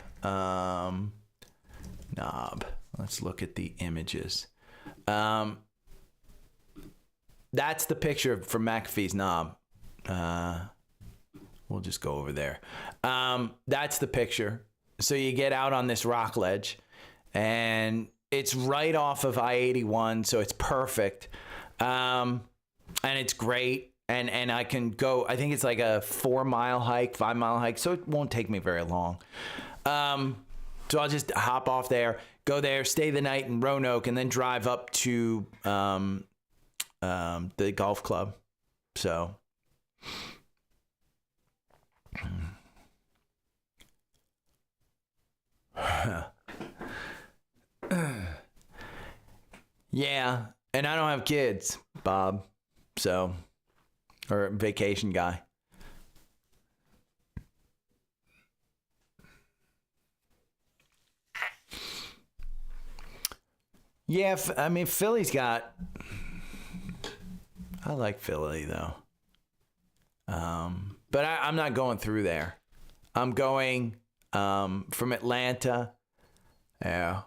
let's look at the images. That's the picture from McAfee's Knob. We'll just go over there. That's the picture. So you get out on this rock ledge, and it's right off of I-81, so it's perfect. And it's great. And I can go, I think it's like a 4-mile hike, 5-mile hike, so it won't take me very long. So I'll just hop off there, go there, stay the night in Roanoke, and then drive up to the golf club. So yeah, and I don't have kids, Bob, so, or vacation guy. Yeah, I mean, Philly's got, I like Philly though. But I'm not going through there. I'm going from Atlanta. Yeah.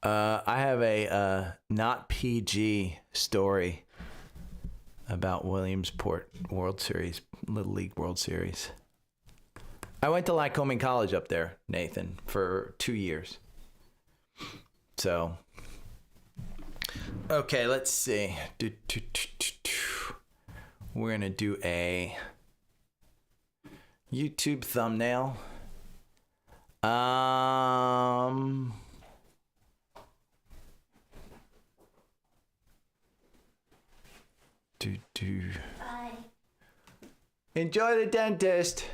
I have a not PG story about Williamsport World Series, Little League World Series. I went to Lycoming College up there, Nathan, for 2 years. So, okay, let's see. We're going to do a YouTube thumbnail. Bye. Enjoy the dentist.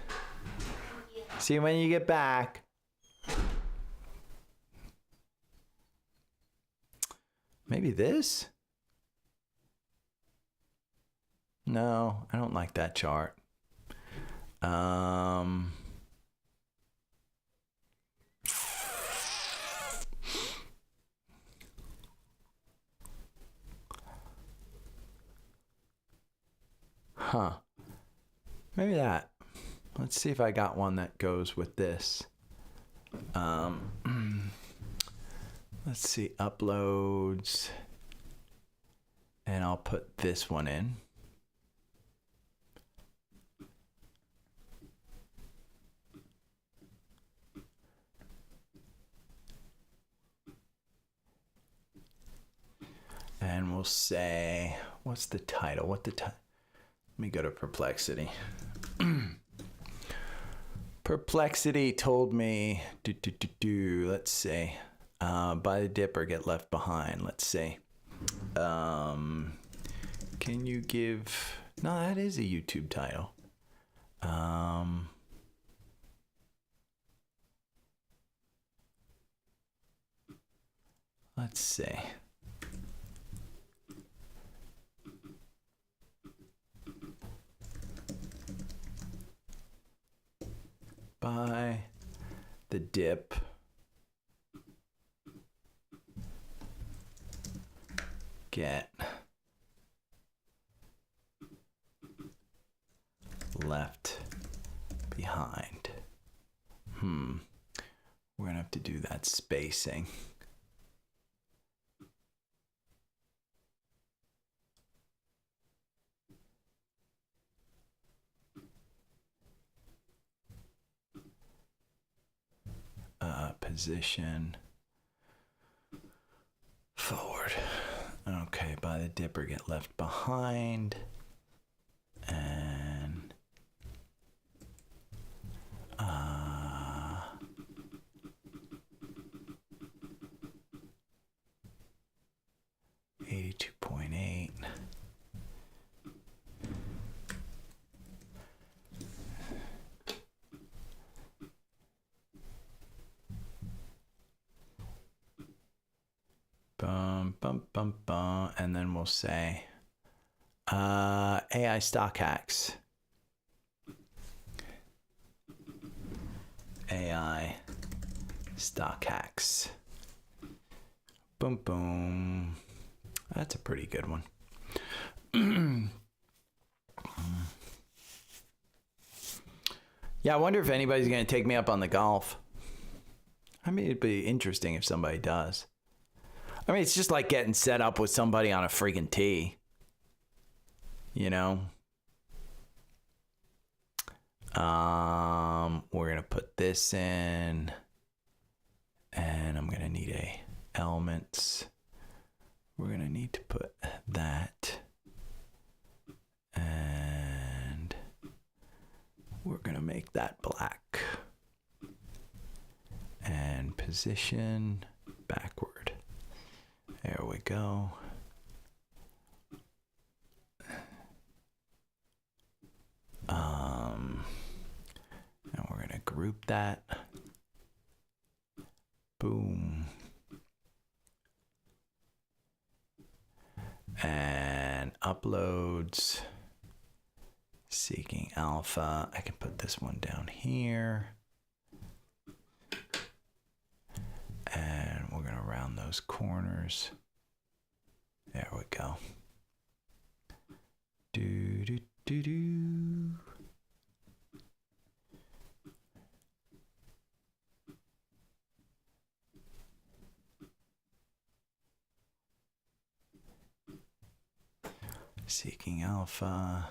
See you when you get back. Maybe this? No, I don't like that chart. Huh. Maybe that. Let's see if I got one that goes with this. Let's see, uploads. And I'll put this one in. And we'll say, what's the title? Let me go to Perplexity. Perplexity told me, let's see, buy the dip or get left behind. Let's see. Can you give, no, that is a YouTube title. Let's see. Buy the dip. Get left behind. We're gonna have to do that spacing. Position forward. Okay, buy the dip or get left behind. And And then we'll say AI stock hacks. AI stock hacks. Boom, boom. That's a pretty good one. Yeah, I wonder if anybody's going to take me up on the golf. I mean, it'd be interesting if somebody does. I mean, it's just like getting set up with somebody on a freaking tee. You know? We're going to put this in. And I'm going to need elements. We're going to need to put that. And we're going to make that black. And position backward. There we go. And we're going to group that. Boom. And uploads. Seeking alpha. I can put this one down here. And we're going to round those corners. There we go. Do, do, do, do. Seeking alpha.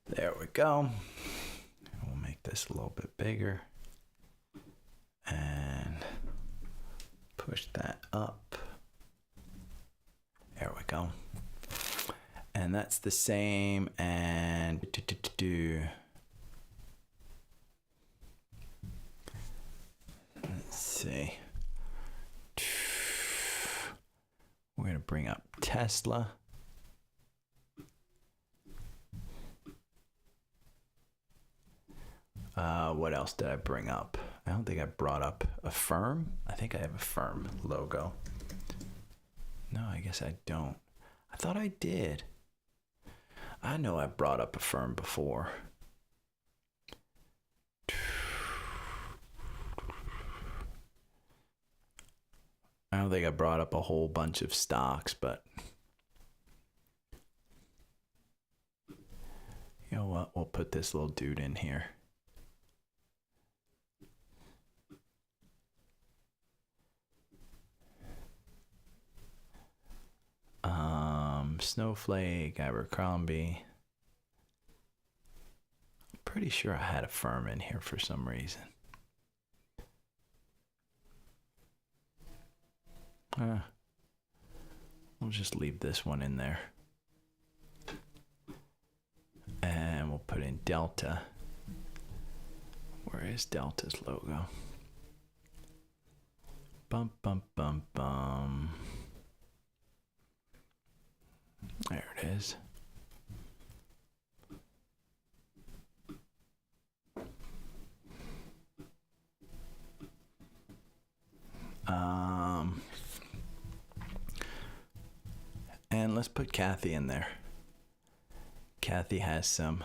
There we go. We'll make this a little bit bigger. And push that up. There we go. And that's the same. And let's see. We're going to bring up Tesla. What else did I bring up? I don't think I brought up a firm. I think I have a firm logo. No, I guess I don't. I thought I did. I know I brought up a firm before. I don't think I brought up a whole bunch of stocks, but you know what? We'll put this little dude in here. Snowflake, Abercrombie. I'm pretty sure I had a firm in here for some reason. We'll just leave this one in there. And we'll put in Delta. Where is Delta's logo? Bum, bum, bum, bum. There it is. And let's put Kathy in there. Kathy has some.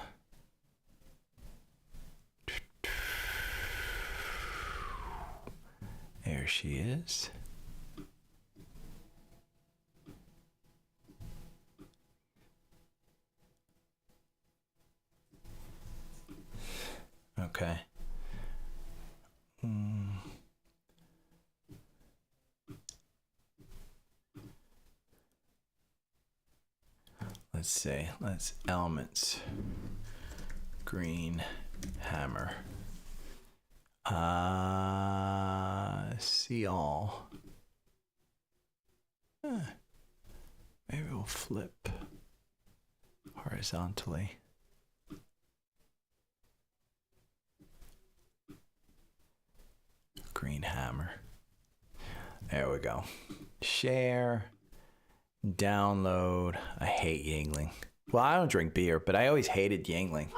There she is. Okay. Let's see. Let's elements. Green hammer. See all. Maybe we'll flip horizontally. Green hammer. There we go. Share. Download. I hate Yingling. Well, I don't drink beer, but I always hated Yingling.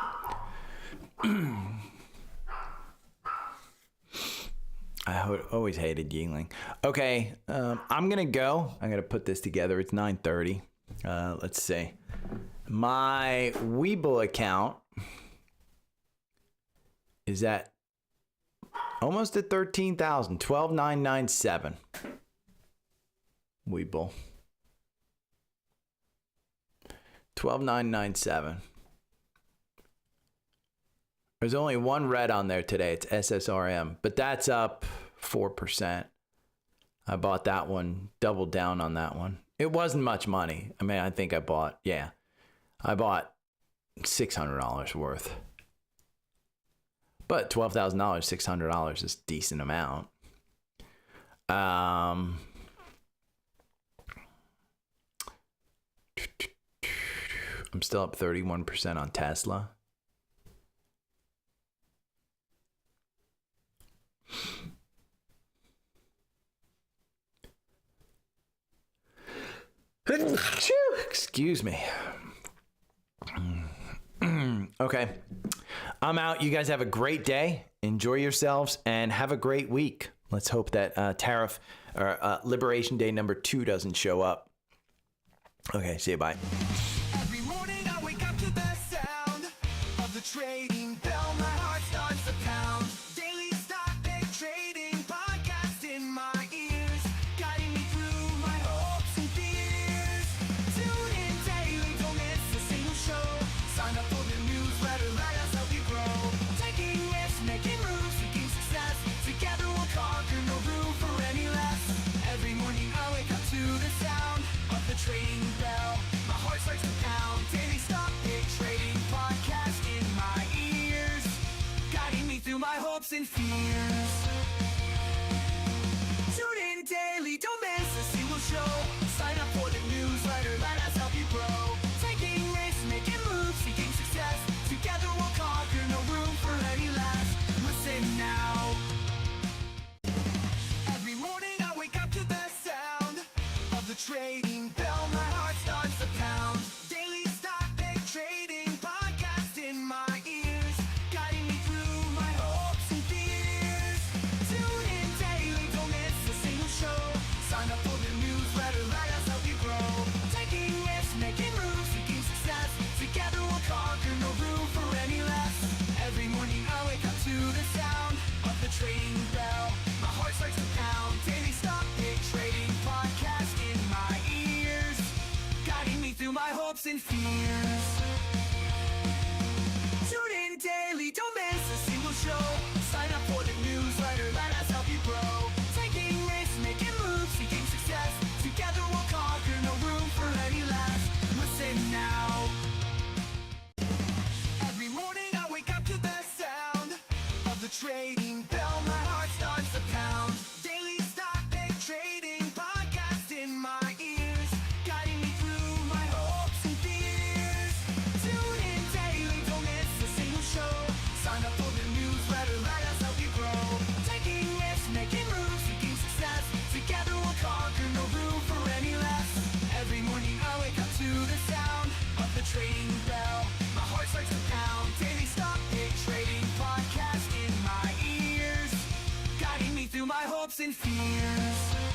always hated Yingling. Okay, I'm gonna go. I'm gonna put this together. It's 9:30. Let's see. My Webull account is at almost at 13,000. 12,997. Webull. 12,997. There's only one red on there today. It's SSRM, but that's up 4%. I bought that one, doubled down on that one. It wasn't much money. I mean, I think I bought $600 worth. But $12,000, $600 is a decent amount. I'm still up 31% on Tesla. Excuse me. Okay. I'm out. You guys have a great day. Enjoy yourselves and have a great week. Let's hope that tariff or Liberation Day number 2 doesn't show up. Okay. See you. Bye. Every morning I wake up to the sound of the trading bell. My heart starts to pound. Daily stock pick trading podcast in my ears, guiding me through my hopes and fears. Tune in daily, don't miss a single show. Sign up for the newsletter, let us help you grow. Taking risks, making moves, seeking success. Together we'll conquer, no room for any less. Every morning I wake up to the sound of the trading bell. My heart starts to pound. Daily stock pick trading podcast in my ears, guiding me through my hopes and fears. Tune in daily, don't miss a single show. Sign up for the newsletter, let us help you grow. Taking risks, making moves, seeking success. Together we'll conquer, no room for any less. Listen now. Every morning I wake up to the sound of the trading bell. My heart starts to pound. Daily stock pick trading podcast in my ears, guiding me through my hopes and fears. Tune in daily, don't miss a single show. Sign up for the newsletter, let us help you grow. Taking risks, making moves, seeking success. Together we'll conquer, no room for any less. Every morning I wake up to the sound of the trading bell. My heart starts to pound. Daily stock pick trading podcast in my ears, guiding me through my hopes and fears. Tune in daily, don't miss a single show. Sign up for the newsletter, let us help you grow. Taking risks, making moves, seeking success. Together we'll conquer, no room for any less. Listen now. Every morning I wake up to the sound of the trading bell. My heart starts to pound. Daily stock pick trading podcast in my ears, guiding me through my hopes and fears. Tune in daily, don't miss a single show. Sign up for the newsletter, let us help you grow. Taking risks, making moves, seeking success. Together we'll conquer, no room for any less. Every morning I wake up to the sound of the trading bell. My heart starts to pound. Daily stock pick trading podcast in my ears, guiding me through my hopes and fears.